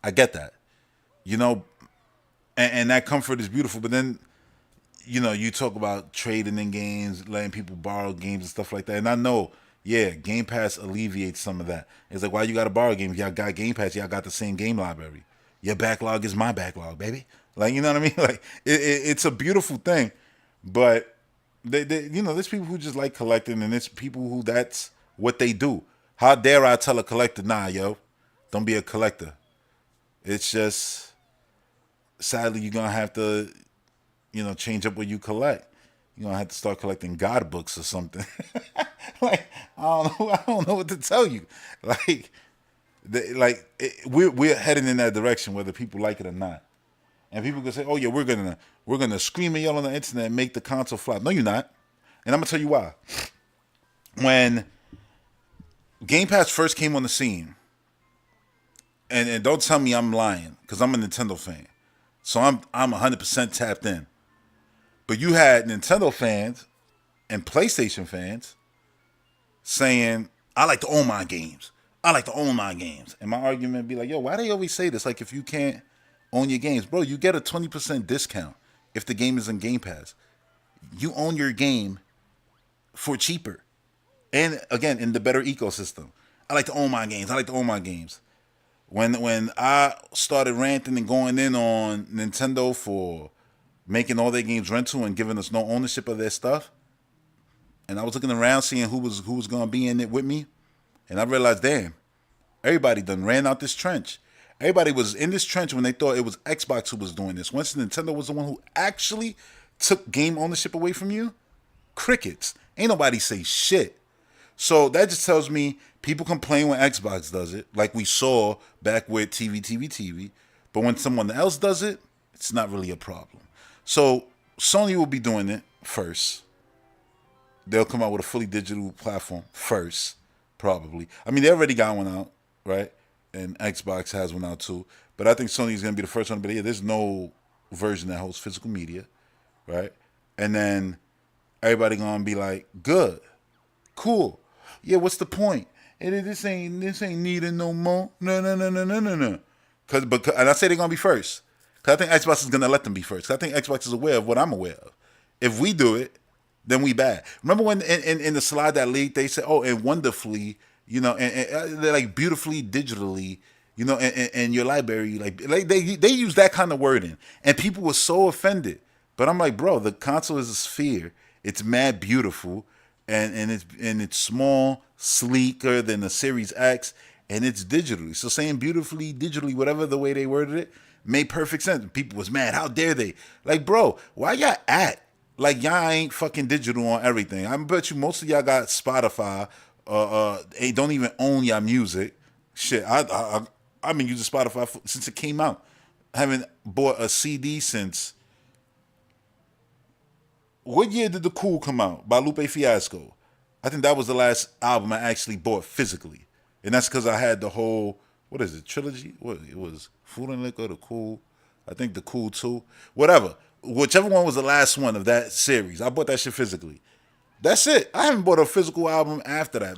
I get that, you know, and that comfort is beautiful. But then, you know, you talk about trading in games, letting people borrow games and stuff like that. And I know, yeah, Game Pass alleviates some of that. It's like, why you got to borrow games? Y'all got Game Pass. Y'all got the same game library. Your backlog is my backlog, baby. Like, you know what I mean? Like, it's a beautiful thing. But, you know, there's people who just like collecting, and there's people who that's what they do. How dare I tell a collector, nah, yo, don't be a collector. It's just, sadly, you're going to have to, you know, change up what you collect. You're gonna have to start collecting God books or something. Like I don't know what to tell you. Like, we're heading in that direction, whether people like it or not. And people can say, "Oh yeah, we're gonna scream and yell on the internet and make the console flop." No, you're not. And I'm gonna tell you why. When Game Pass first came on the scene, and don't tell me I'm lying, because I'm a Nintendo fan, so I'm 100% tapped in. But you had Nintendo fans and PlayStation fans saying, I like to own my games. I like to own my games. And my argument would be like, yo, why they always say this? Like, if you can't own your games, bro, you get a 20% discount if the game is in Game Pass. You own your game for cheaper. And again, in the better ecosystem. I like to own my games. I like to own my games. When I started ranting and going in on Nintendo for making all their games rental and giving us no ownership of their stuff, and I was looking around seeing who was gonna be in it with me, and I realized, damn, everybody done ran out this trench. Everybody was in this trench when they thought it was Xbox who was doing this. Once Nintendo was the one who actually took game ownership away from you, crickets. Ain't nobody say shit. So that just tells me people complain when Xbox does it, like we saw back with TV. But when someone else does it, it's not really a problem. So Sony will be doing it first. They'll come out with a fully digital platform first, probably. I mean, they already got one out, right? And Xbox has one out too. But I think Sony's going to be the first one. But yeah, there's no version that holds physical media, right? And then everybody going to be like, good, cool. Yeah, what's the point? And this ain't needing no more. No. And I say they're going to be first. Because I think Xbox is going to let them be first. 'Cause I think Xbox is aware of what I'm aware of. If we do it, then we bad. Remember when in the slide that leaked, they said, oh, and wonderfully, you know, and they're like beautifully digitally, you know, and your library, like they use that kind of wording. And people were so offended. But I'm like, bro, the console is a sphere. It's mad beautiful. And it's small, sleeker than the Series X, and it's digitally. So saying beautifully, digitally, whatever the way they worded it, made perfect sense. People was mad. How dare they? Like, bro, why y'all act like y'all ain't fucking digital on everything? I bet you most of y'all got Spotify. They don't even own y'all music. Shit, I've been using Spotify since it came out. I haven't bought a CD since. What year did The Cool come out by Lupe Fiasco? I think that was the last album I actually bought physically. And that's because I had the whole, what is it, trilogy? What it was, Food and Liquor, The Cool, I think The Cool 2, whatever. Whichever one was the last one of that series. I bought that shit physically. That's it. I haven't bought a physical album after that.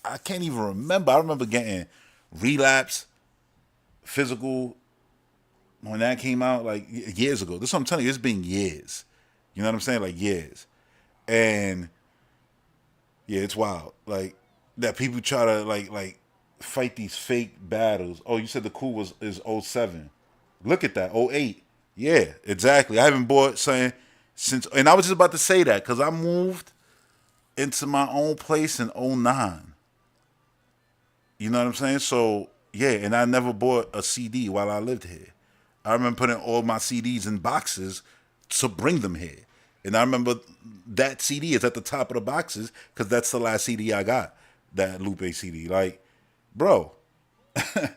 I can't even remember. I remember getting Relapse, physical, when that came out, like years ago. This is what I'm telling you. It's been years. You know what I'm saying? Like years. And yeah, it's wild. Like that people try to like fight these fake battles. Oh, you said The Cool is '07. Look at that. '08. Yeah, exactly. I haven't bought something since, and I was just about to say that because I moved into my own place in '09. You know what I'm saying? So yeah, and I never bought a CD while I lived here. I remember putting all my CDs in boxes to bring them here. And I remember that CD is at the top of the boxes because that's the last CD I got, that Lupe CD. Like, bro, I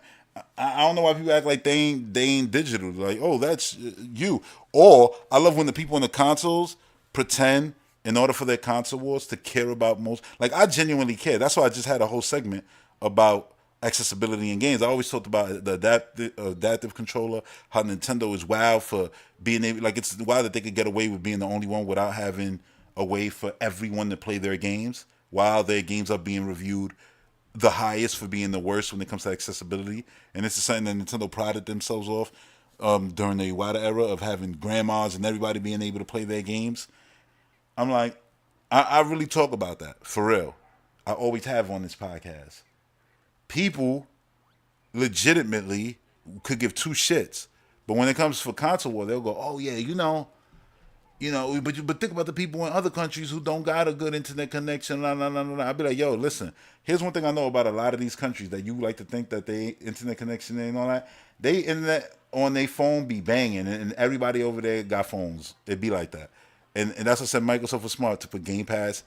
don't know why people act like they ain't digital. Like, oh, that's you. Or I love when the people in the consoles pretend in order for their console wars to care about most. Like, I genuinely care. That's why I just had a whole segment about accessibility in games. I always talked about the adaptive controller, how Nintendo is wild for being able, like it's wild that they could get away with being the only one without having a way for everyone to play their games, while their games are being reviewed the highest for being the worst when it comes to accessibility. And this is something that Nintendo prided themselves off during the Iwata era of having grandmas and everybody being able to play their games. I'm like, I really talk about that for real. I always have on this podcast. People legitimately could give two shits, but when it comes for console war, they'll go, "Oh yeah, but think about the people in other countries who don't got a good internet connection." Nah, nah, nah, nah, nah. I'd be like, "Yo, listen. Here's one thing I know about a lot of these countries that you like to think that they internet connection and all that. They internet on their phone be banging, and everybody over there got phones. It be like that, and that's what I said. Microsoft was smart to put Game Pass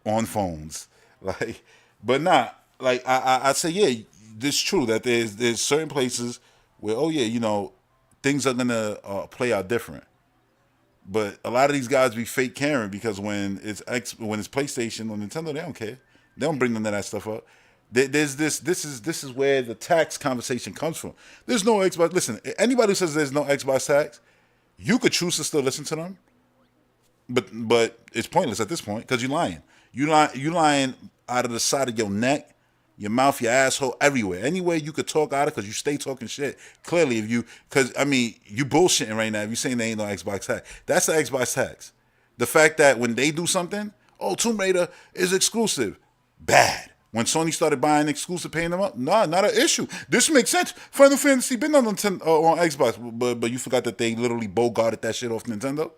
on phones, like, but not like I say, yeah, it's true that there's certain places where, oh yeah, things are gonna play out different. But a lot of these guys be fake caring because when it's PlayStation or Nintendo, they don't care. They don't bring none of that stuff up. There's this. This is where the tax conversation comes from. There's no Xbox. Listen, anybody who says there's no Xbox tax, you could choose to still listen to them, but it's pointless at this point because you're lying. You lying out of the side of your neck, your mouth, your asshole, everywhere. Anywhere you could talk out of because you stay talking shit. Clearly, because you bullshitting right now if you saying there ain't no Xbox tax. That's the Xbox tax. The fact that when they do something, oh, Tomb Raider is exclusive. Bad. When Sony started buying exclusive, paying them up, nah, not an issue. This makes sense. Final Fantasy been on Xbox, but you forgot that they literally bogarted that shit off Nintendo.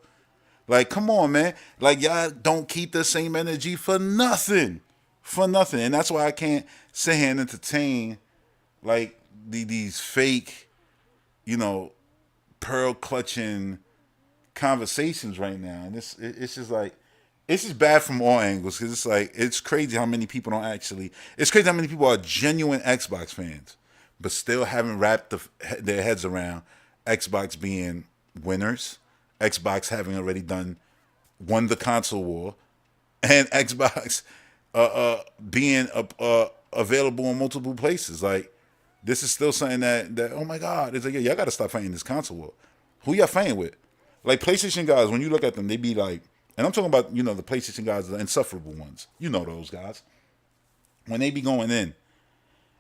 Like, come on, man. Like, y'all don't keep the same energy for nothing. For nothing. And that's why I can't sit here and entertain, like, these fake, pearl clutching conversations right now. And it's just like, it's just bad from all angles because it's like, it's crazy how many people it's crazy how many people are genuine Xbox fans, but still haven't wrapped their heads around Xbox being winners, Xbox having already won the console war, and Xbox being available in multiple places. Like, this is still something that oh my God, it's like, yeah, y'all got to stop fighting this console war. Who y'all fighting with? Like, PlayStation guys, when you look at them, they be like, and I'm talking about, the PlayStation guys, the insufferable ones. You know those guys. When they be going in,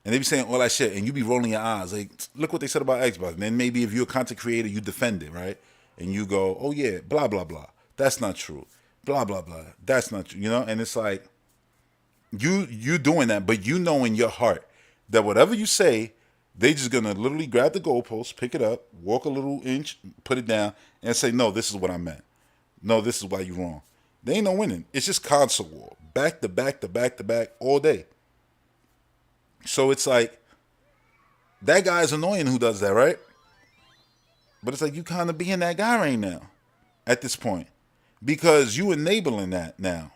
and they be saying all that shit, and you be rolling your eyes, like, look what they said about Xbox. And then maybe if you're a content creator, you defend it, right? And you go, oh yeah, blah, blah, blah. That's not true. Blah, blah, blah. That's not true. And it's like, you doing that, but you know in your heart that whatever you say, they just gonna literally grab the goalpost, pick it up, walk a little inch, put it down, and say, no, this is what I meant. No, this is why you wrong. They ain't no winning. It's just console war. Back to back to back to back all day. So it's like, that guy's annoying who does that, right? But it's like, you kind of being that guy right now at this point. Because you enabling that now.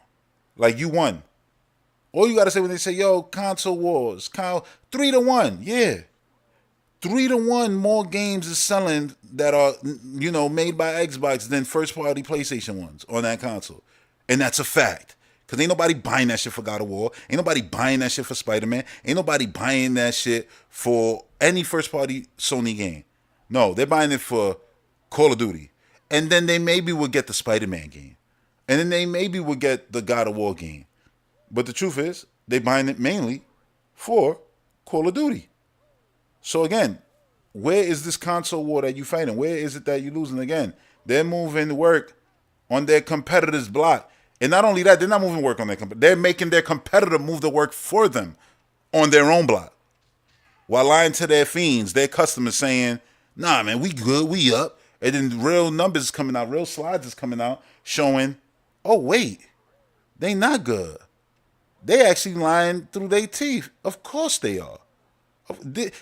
Like, you won. All you got to say when they say, yo, console wars, 3-1. Yeah. 3-1 more games is selling that are, made by Xbox than first party PlayStation ones on that console. And that's a fact. Because ain't nobody buying that shit for God of War. Ain't nobody buying that shit for Spider-Man. Ain't nobody buying that shit for any first party Sony game. No, they're buying it for Call of Duty. And then they maybe will get the Spider-Man game. And then they maybe will get the God of War game. But the truth is, they're buying it mainly for Call of Duty. So again, where is this console war that you fighting? Where is it that you're losing again? They're moving work on their competitor's block. And not only that, they're not moving work on their competitor. They're making their competitor move the work for them on their own block. While lying to their fiends, their customers saying, nah, man, we good, we up. And then real numbers is coming out, real slides is coming out showing, oh, wait, they not good. They actually lying through their teeth. Of course they are.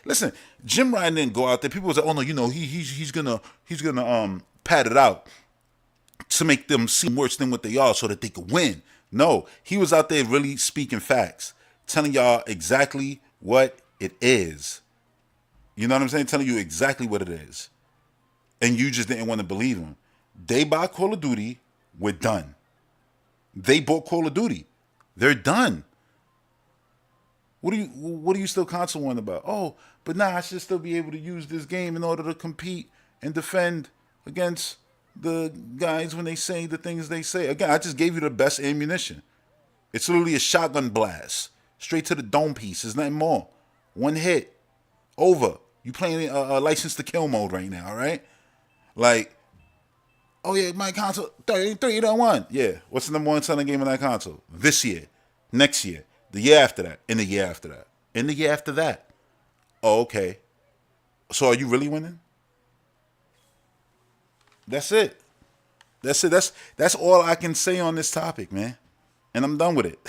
Listen, Jim Ryan didn't go out there. People was like, oh no, he's gonna pad it out to make them seem worse than what they are so that they could win. No, he was out there really speaking facts, telling y'all exactly what it is. You know what I'm saying? Telling you exactly what it is. And you just didn't want to believe him. They buy Call of Duty, we're done. They bought Call of Duty. They're done. What are you still consoling about? Oh, but nah, I should still be able to use this game in order to compete and defend against the guys when they say the things they say. Again, I just gave you the best ammunition. It's literally a shotgun blast straight to the dome piece. There's nothing more. One hit, over. You playing a License to Kill mode right now, all right? Like, oh yeah, my console 331. Yeah, what's the number one selling game on that console? This year, next year, the year after that, and the year after that, and the year after that. Oh, okay. So are you really winning? That's it. That's it. That's all I can say on this topic, man. And I'm done with it.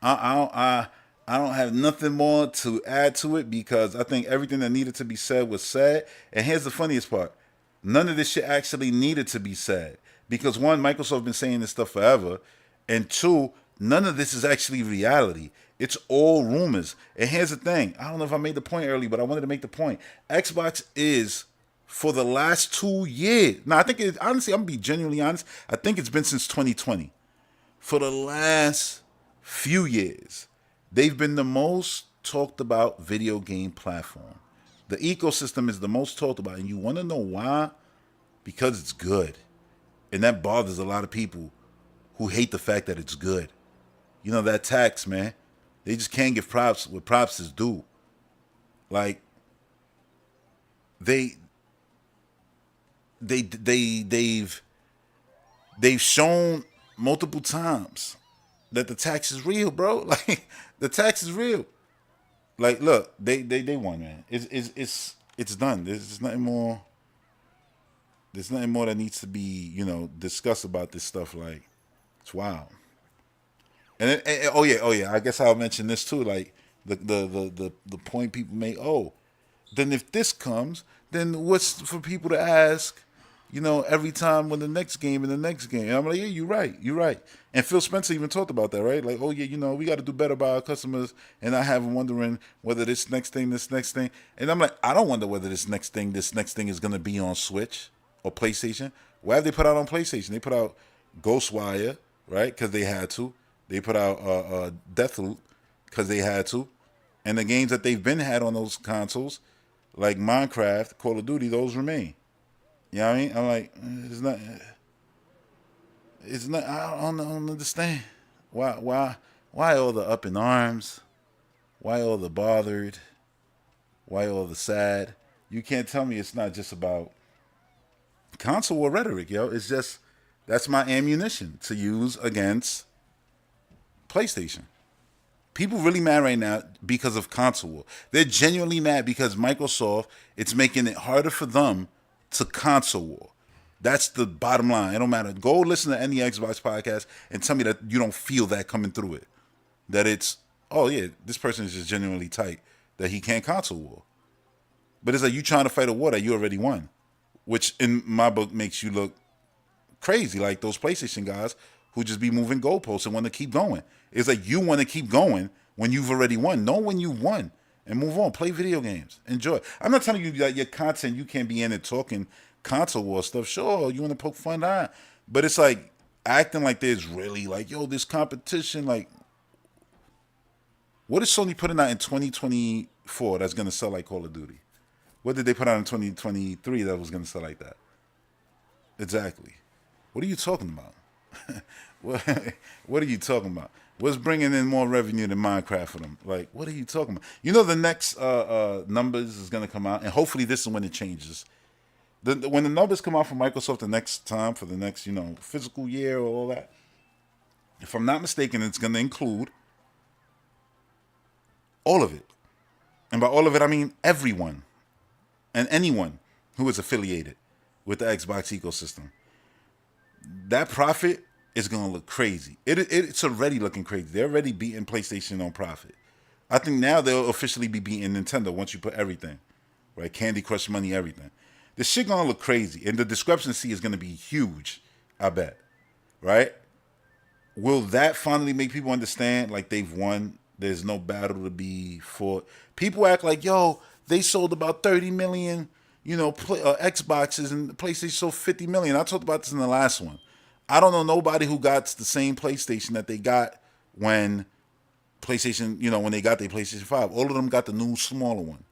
I don't have nothing more to add to it because I think everything that needed to be said was said. And here's the funniest part: none of this shit actually needed to be said because one, Microsoft been saying this stuff forever, and two, none of this is actually reality. It's all rumors. And here's the thing: I don't know if I made the point early, but I wanted to make the point. Xbox is for the last 2 years. Now I think honestly, I'm gonna be genuinely honest. I think it's been since 2020. For the last few years, they've been the most talked about video game platform. The ecosystem is the most talked about, and you want to know why? Because it's good. And that bothers a lot of people who hate the fact that it's good. You know, that tax, man. They just can't give props what props is due. Like, they've shown multiple times that the tax is real, bro. Like, the tax is real. Like, look, they won, man. It's done. There's nothing more. There's nothing more that needs to be, discussed about this stuff. Like, it's wild. Oh yeah. I guess I'll mention this too. Like, the point people make. Oh, then if this comes, then what's for people to ask? Every time when the next game and the next game. And I'm like, yeah, you're right. And Phil Spencer even talked about that, right? Like, oh yeah, we got to do better by our customers. And I have them wondering whether this next thing. And I'm like, I don't wonder whether this next thing is going to be on Switch or PlayStation. Why have they put out on PlayStation? They put out Ghostwire, right? Because they had to. They put out Deathloop because they had to. And the games that they've been had on those consoles, like Minecraft, Call of Duty, those remain. You know what I mean? I'm like, it's not. I don't understand why all the up in arms, why all the bothered, why all the sad. You can't tell me it's not just about console war rhetoric, yo. It's just that's my ammunition to use against PlayStation. People really mad right now because of console war. They're genuinely mad because Microsoft, it's making it harder for them to console war. That's the bottom line. It don't matter. Go listen to any Xbox podcast and tell me that you don't feel that coming through it. That it's, oh yeah, this person is just genuinely tight that he can't console war. But it's like you trying to fight a war that you already won, which in my book makes you look crazy, like those PlayStation guys who just be moving goalposts and want to keep going. It's like you want to keep going when you've already won. Know when you won and move on. Play video games. Enjoy. I'm not telling you that your content, you can't be in it talking console war stuff. Sure, you want to poke fun at, but it's like acting like there's really like, yo, this competition. Like, what is Sony putting out in 2024 that's going to sell like Call of Duty? What did they put out in 2023 that was going to sell like that? Exactly. What are you talking about? What are you talking about? What's bringing in more revenue than Minecraft for them? Like, what are you talking about? The next numbers is going to come out, and hopefully this is when it changes. When the numbers come out for Microsoft the next time, for the next, fiscal year or all that, if I'm not mistaken, it's going to include all of it. And by all of it, I mean everyone and anyone who is affiliated with the Xbox ecosystem. That profit is going to look crazy. It's already looking crazy. They're already beating PlayStation on profit. I think now they'll officially be beating Nintendo once you put everything, right? Candy Crush money, everything. This shit going to look crazy. And the discrepancy is going to be huge, I bet, right? Will that finally make people understand, like, they've won? There's no battle to be fought. People act like, yo, they sold about 30 million, Xboxes, and PlayStation sold 50 million. I talked about this in the last one. I don't know nobody who got the same PlayStation that they got when PlayStation, when they got their PlayStation 5, all of them got the new smaller one.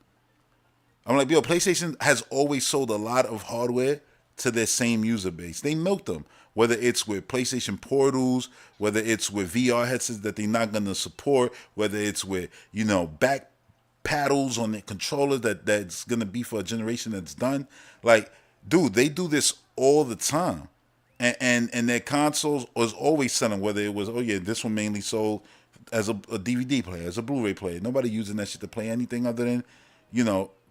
I'm like, yo, PlayStation has always sold a lot of hardware to their same user base. They milked them, whether it's with PlayStation portals, whether it's with VR headsets that they're not going to support, whether it's with, back paddles on the controllers that's going to be for a generation that's done. Like, dude, they do this all the time. And their consoles was always selling, whether it was, this one mainly sold as a DVD player, as a Blu-ray player. Nobody using that shit to play anything other than,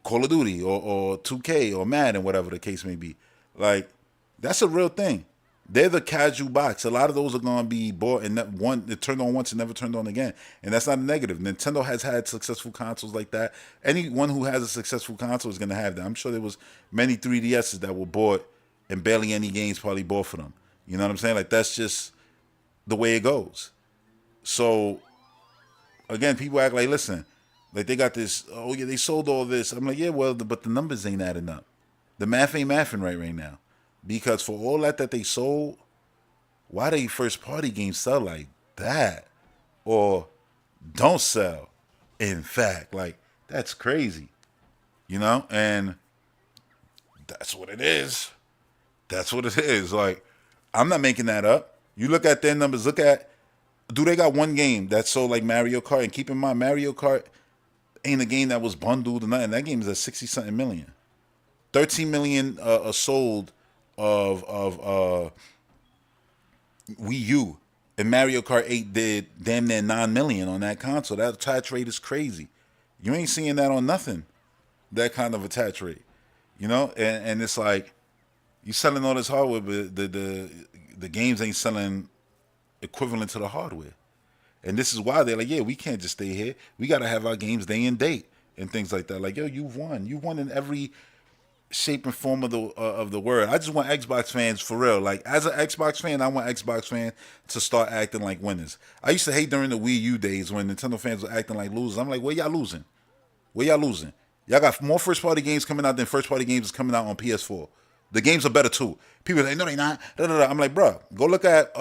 Call of Duty or 2K or Madden, whatever the case may be. Like, that's a real thing. They're the casual box. A lot of those are going to be bought and it turned on once and never turned on again. And that's not a negative. Nintendo has had successful consoles like that. Anyone who has a successful console is going to have that. I'm sure there was many 3DSs that were bought and barely any games probably bought for them. You know what I'm saying? Like, that's just the way it goes. So, again, people act like, listen, like they got this, they sold all this. I'm like, yeah, well, but the numbers ain't adding up. The math ain't mathing right now. Because for all that they sold, why they first party games sell like that? Or don't sell. In fact, like, that's crazy. And that's what it is. That's what it is. Like, I'm not making that up. You look at their numbers, do they got one game that sold like Mario Kart? And keep in mind, Mario Kart ain't a game that was bundled or nothing. That game is at 60-something million. 13 million sold of Wii U. And Mario Kart 8 did damn near 9 million on that console. That attach rate is crazy. You ain't seeing that on nothing. That kind of attach rate. And it's like, you selling all this hardware, but the games ain't selling equivalent to the hardware. And this is why they're like, yeah, we can't just stay here. We got to have our games day and date and things like that. Like, yo, you've won. You won in every shape and form of the word. I just want Xbox fans for real. Like, as an Xbox fan, I want Xbox fans to start acting like winners. I used to hate during the Wii U days when Nintendo fans were acting like losers. I'm like, where y'all losing? Where y'all losing? Y'all got more first-party games coming out than first-party games coming out on PS4. The games are better too. People say, no, they not. I'm like, bro, go look at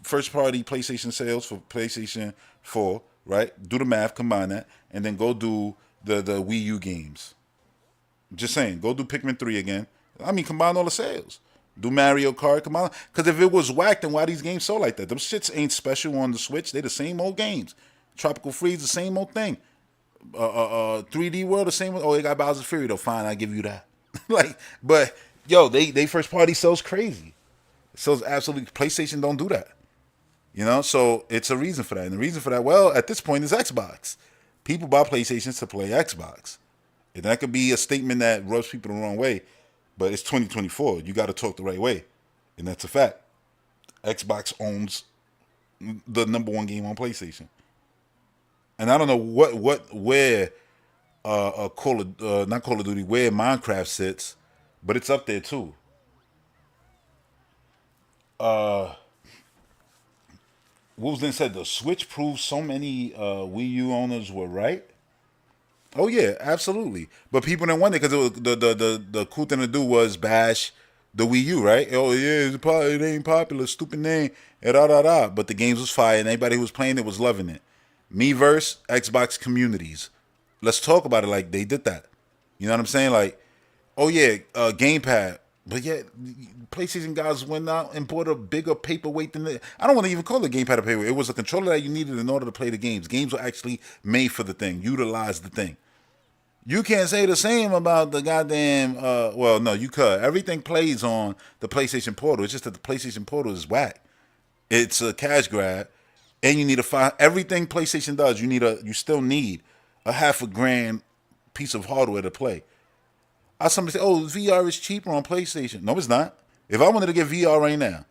first-party PlayStation sales for PlayStation 4, right? Do the math, combine that, and then go do the Wii U games. Just saying, go do Pikmin 3 again. I mean, combine all the sales. Do Mario Kart, combine. Because if it was whack, then why these games sold like that? Them shits ain't special on the Switch. They the same old games. Tropical Freeze, the same old thing. 3D World, the same. Oh, they got Bowser's Fury though. Fine, I give you that. Like, but yo, they first party sells crazy. It sells absolutely. PlayStation don't do that. So it's a reason for that. And the reason for that, well, at this point, is Xbox. People buy PlayStations to play Xbox. And that could be a statement that rubs people the wrong way, but it's 2024. You got to talk the right way, and that's a fact. Xbox owns the number one game on PlayStation. And I don't know where not Call of Duty, where Minecraft sits, but it's up there too. What was then said? The Switch proved so many Wii U owners were right. Oh yeah, absolutely. But people didn't want it because the cool thing to do was bash the Wii U, right? Oh yeah, it ain't popular, stupid name, and da. But the games was fire, and anybody who was playing it was loving it. Miiverse, Xbox communities. Let's talk about it like they did that. You know what I'm saying? Like, oh yeah, gamepad. But yet, PlayStation guys went out and bought a bigger paperweight than the. I don't want to even call it a gamepad a paperweight. It was a controller that you needed in order to play the games. Games were actually made for the thing, utilized the thing. You can't say the same about the goddamn. Well, no, you could. Everything plays on the PlayStation Portal. It's just that the PlayStation Portal is whack. It's a cash grab, and you need everything PlayStation does. You still need a $500,000 piece of hardware to play. Somebody say, "Oh, VR is cheaper on PlayStation." No, it's not. If I wanted to get VR right now,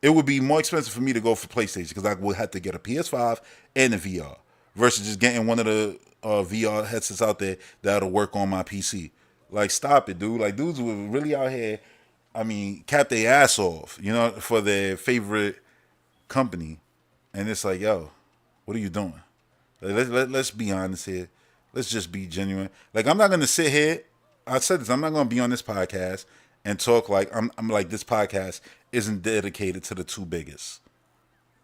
it would be more expensive for me to go for PlayStation because I would have to get a PS5 and a VR versus just getting one of the VR headsets out there that'll work on my PC. Like, stop it, dude. Like, dudes were really out here, cap their ass off, for their favorite company. And it's like, yo, what are you doing? Like, let's be honest here. Let's just be genuine. Like, I'm not going to sit here. I said this. I'm not going to be on this podcast and talk like I'm like this podcast isn't dedicated to the two biggest.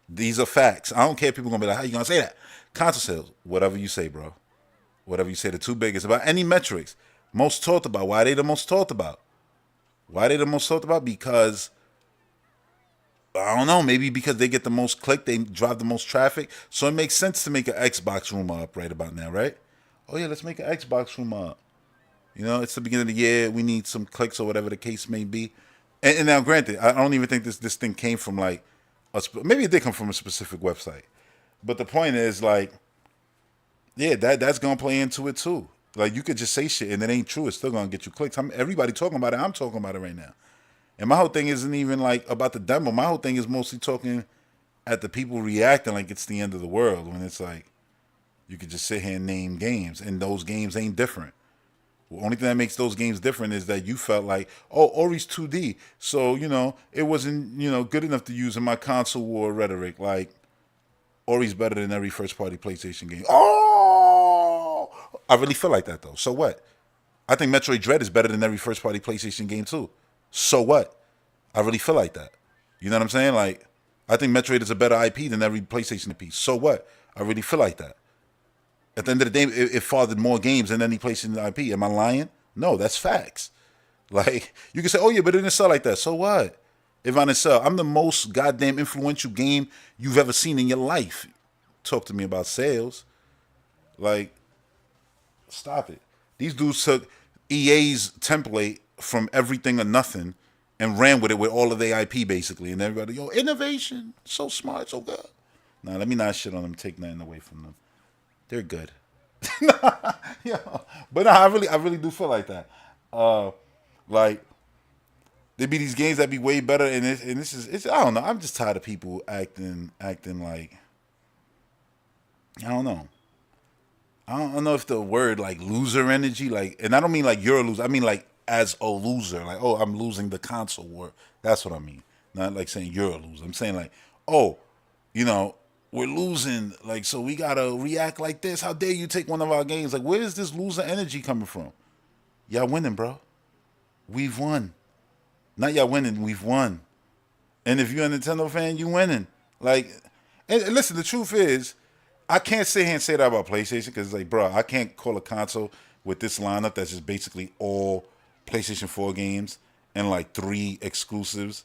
These are facts. I don't care if people gonna be like, how you gonna say that? Console sales, whatever you say, bro. Whatever you say, the two biggest about any metrics. Most talked about. Why are they the most talked about? Why are they the most talked about? Because I don't know, maybe because they get the most click, they drive the most traffic. So it makes sense to make an Xbox rumor up right about now, right? Oh yeah, let's make an Xbox rumor up. You know, it's the beginning of the year. We need some clicks or whatever the case may be. And now, granted, I don't even think this thing came from like maybe it did come from a specific website. But the point is, like, yeah, that's gonna play into it too. Like, you could just say shit and it ain't true. It's still gonna get you clicks. Everybody talking about it. I'm talking about it right now. And my whole thing isn't even like about the demo. My whole thing is mostly talking at the people reacting like it's the end of the world when it's like you could just sit here and name games and those games ain't different. The only thing that makes those games different is that you felt like, oh, Ori's 2D, so it wasn't good enough to use in my console war rhetoric. Like, Ori's better than every first party PlayStation game. Oh, I really feel like that though. So what? I think Metroid Dread is better than every first party PlayStation game too. So what? I really feel like that. You know what I'm saying? Like, I think Metroid is a better IP than every PlayStation piece. So what? I really feel like that. At the end of the day, it fathered more games than any PlayStation IP. Am I lying? No, that's facts. Like, you can say, oh yeah, but it didn't sell like that. So what? If I didn't sell, I'm the most goddamn influential game you've ever seen in your life. Talk to me about sales. Like, stop it. These dudes took EA's template from Everything or Nothing and ran with it with all of their IP basically. And everybody, yo, innovation, so smart, so good. Nah, let me not shit on them, take nothing away from them. They're good. Yeah. But nah, I really do feel like that. Like, there be these games that be way better, and it's I don't know. I'm just tired of people acting like, I don't know. I don't know if the word like loser energy, like, and I don't mean like you're a loser. I mean like as a loser, like, oh, I'm losing the console war. That's what I mean. Not like saying you're a loser. I'm saying like, oh, we're losing, like, so we gotta react like this. How dare you take one of our games? Like, where is this loser energy coming from? Y'all winning, bro. We've won. Not y'all winning, we've won. And if you're a Nintendo fan, you winning. Like, and listen, the truth is, I can't sit here and say that about PlayStation because it's like, bro, I can't call a console with this lineup that's just basically all PlayStation 4 games and like 3 exclusives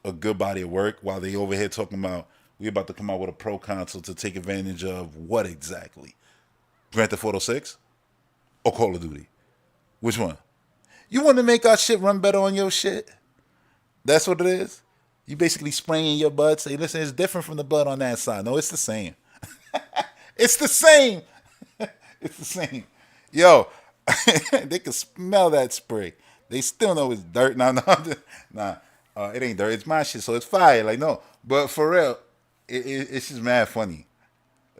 a good body of work while they over here talking about we about to come out with a pro console to take advantage of what exactly? Grand Theft Auto 6 or Call of Duty? Which one? You want to make our shit run better on your shit? That's what it is? You basically spraying your butt, say, listen, it's different from the blood on that side. No, it's the same. It's the same. It's the same. Yo, they can smell that spray. They still know it's dirt. Nah, it ain't dirt. It's my shit, so it's fire. Like, no. But for real, it's just mad funny.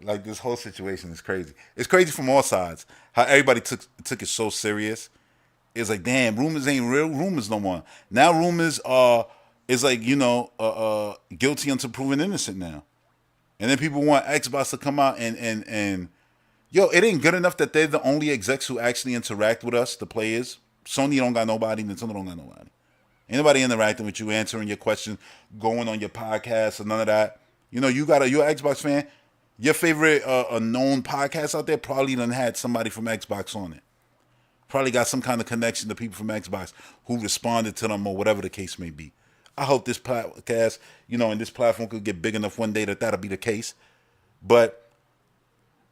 Like, this whole situation is crazy. It's crazy from all sides. How everybody took it so serious. It's like, damn, rumors ain't real rumors no more. Now rumors are, it's like, guilty until proven innocent now. And then people want Xbox to come out and yo, it ain't good enough that they're the only execs who actually interact with us, the players. Sony don't got nobody, Nintendo don't got nobody. Ain't nobody interacting with you, answering your questions, going on your podcast or none of that. You're an Xbox fan. Your favorite a known podcast out there probably done had somebody from Xbox on it. Probably got some kind of connection to people from Xbox who responded to them or whatever the case may be. I hope this podcast, and this platform could get big enough one day that'll be the case. But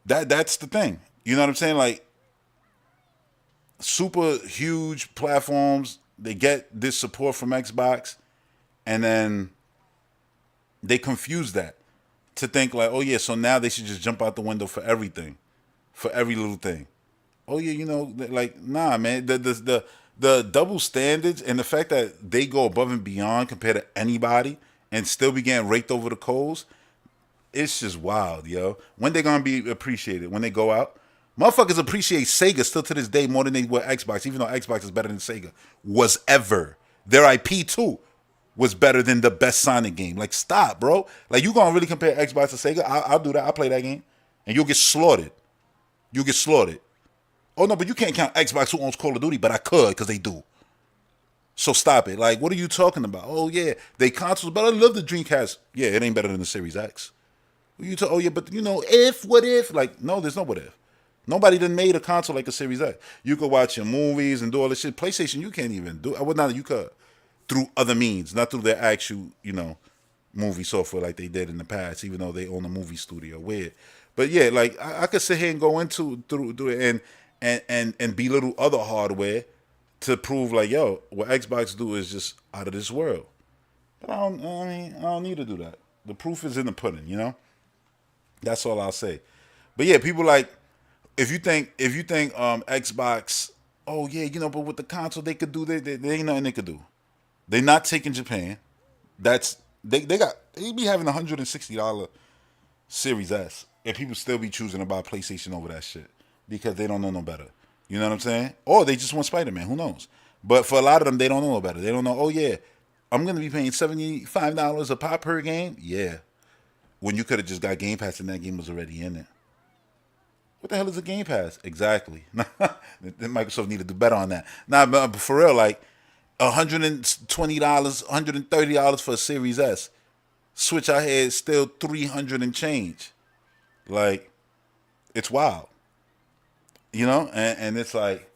that's the thing. You know what I'm saying? Like, super huge platforms, they get this support from Xbox, and then they confuse that to think like, oh yeah, so now they should just jump out the window for everything, for every little thing. Oh yeah, like, nah, man. The double standards and the fact that they go above and beyond compared to anybody and still be getting raked over the coals, it's just wild, yo. When they gonna be appreciated? When they go out? Motherfuckers appreciate Sega still to this day more than they would Xbox, even though Xbox is better than Sega. Was ever. Their IP too was better than the best Sonic game. Like, stop, bro. Like, you gonna really compare Xbox to Sega? I'll do that. I'll play that game. And you'll get slaughtered. You'll get slaughtered. Oh, no, but you can't count Xbox who owns Call of Duty, but I could because they do. So stop it. Like, what are you talking about? Oh yeah, they consoles, but I love the Dreamcast. Yeah, it ain't better than the Series X. Oh yeah, but if what if? Like, no, there's no what if. Nobody done made a console like a Series X. You could watch your movies and do all this shit. PlayStation, you can't even do. Well, not you could through other means, not through their actual, movie software like they did in the past. Even though they own a movie studio, weird. But yeah, like I could sit here and go into through it and belittle other hardware to prove like, yo, what Xbox do is just out of this world. But I don't. I mean, I don't need to do that. The proof is in the pudding. That's all I'll say. But yeah, people like if you think Xbox, oh yeah, but with the console they could do they ain't nothing they could do. They not taking Japan. That's they be having $160 Series S, and people still be choosing to buy PlayStation over that shit because they don't know no better. You know what I'm saying? Or they just want Spider Man. Who knows? But for a lot of them, they don't know no better. They don't know. Oh yeah, I'm gonna be paying $75 a pop per game. Yeah, when you could have just got Game Pass and that game was already in it. What the hell is a Game Pass? Exactly. Microsoft need to do better on that. Nah, but for real, like $120, $130 for a Series S. Switch out here is still 300 and change. Like, it's wild. And it's like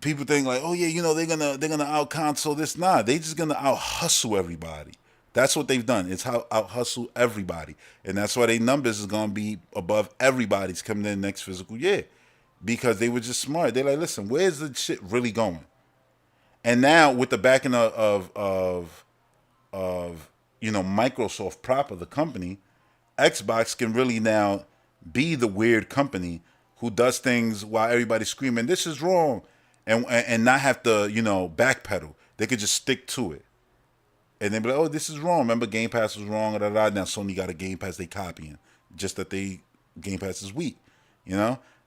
people think like, oh yeah, they're gonna out console this. Nah, they just gonna out hustle everybody. That's what they've done. It's how out hustle everybody, and that's why their numbers is gonna be above everybody's coming in next fiscal year, because they were just smart. They're like, listen, where's the shit really going? And now with the backing of Microsoft proper, the company, Xbox can really now be the weird company who does things while everybody's screaming this is wrong, and not have to backpedal. They could just stick to it, and then be like, oh, this is wrong. Remember, Game Pass was wrong. Now Sony got a Game Pass they copying, just that they Game Pass is weak,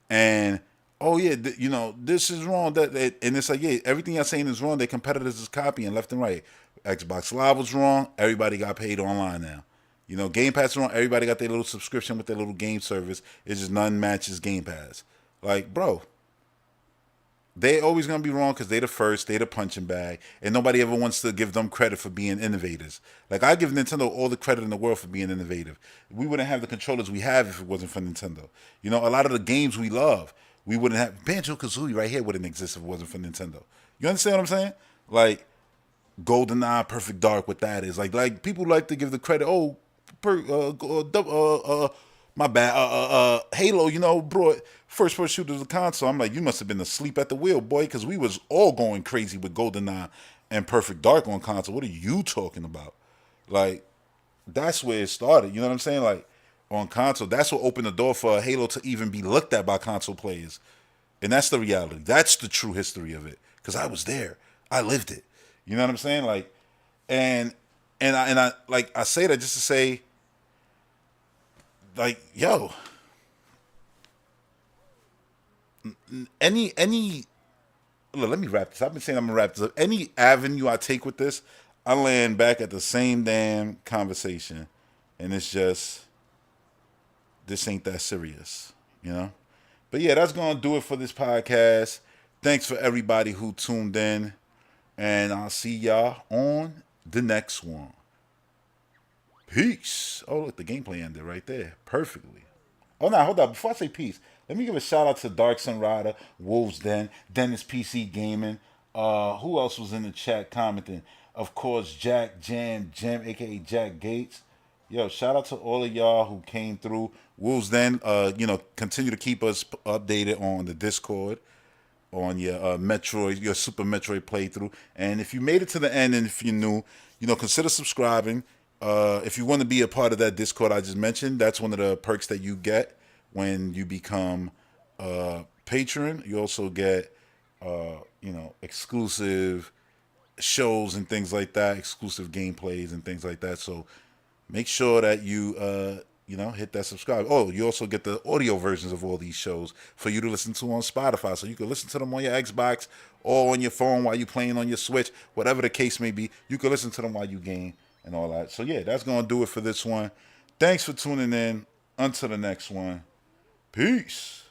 and oh yeah, this is wrong. And it's like, yeah, everything y'all saying is wrong. Their competitors is copying left and right. Xbox Live was wrong. Everybody got paid online now. Game Pass is wrong. Everybody got their little subscription with their little game service. It's just none matches Game Pass. Like, bro, they always gonna be wrong because they the first, they the punching bag, and nobody ever wants to give them credit for being innovators. Like, I give Nintendo all the credit in the world for being innovative. We wouldn't have the controllers we have if it wasn't for Nintendo. A lot of the games we love, we wouldn't have. Banjo Kazooie right here wouldn't exist if it wasn't for Nintendo. You understand what I'm saying? Like, GoldenEye, Perfect Dark, what that is. Like people like to give the credit. Oh, my bad. Halo, brought first person shooter to the console. I'm like, you must have been asleep at the wheel, boy, because we was all going crazy with GoldenEye and Perfect Dark on console. What are you talking about? Like, that's where it started. You know what I'm saying? Like, on console, that's what opened the door for Halo to even be looked at by console players. And that's the reality. That's the true history of it. Because I was there. I lived it. You know what I'm saying? Like, I say that just to say, like, yo, any look, let me wrap this. I've been saying I'm gonna wrap this up. Any avenue I take with this, I land back at the same damn conversation, and it's just this ain't that serious. But yeah, that's gonna do it for this podcast. Thanks for everybody who tuned in, and I'll see y'all on the next one. Peace. Oh, look, the gameplay ended right there perfectly. Oh, now hold up. Before I say peace, let me give a shout out to Dark Sun Rider, Wolves Den, Dennis PC Gaming. Who else was in the chat commenting? Of course, Jack Jam, aka Jack Gates. Yo, shout out to all of y'all who came through. Wolves Den, continue to keep us updated on the Discord, on your Metroid, your Super Metroid playthrough. And if you made it to the end and if you're new, consider subscribing. If you want to be a part of that Discord I just mentioned, that's one of the perks that you get when you become a patron. You also get, exclusive shows and things like that, exclusive gameplays and things like that. So make sure that you, hit that subscribe. Oh, you also get the audio versions of all these shows for you to listen to on Spotify. So you can listen to them on your Xbox or on your phone while you're playing on your Switch, whatever the case may be. You can listen to them while you game and all that. So yeah, that's going to do it for this one. Thanks for tuning in. Until the next one. Peace.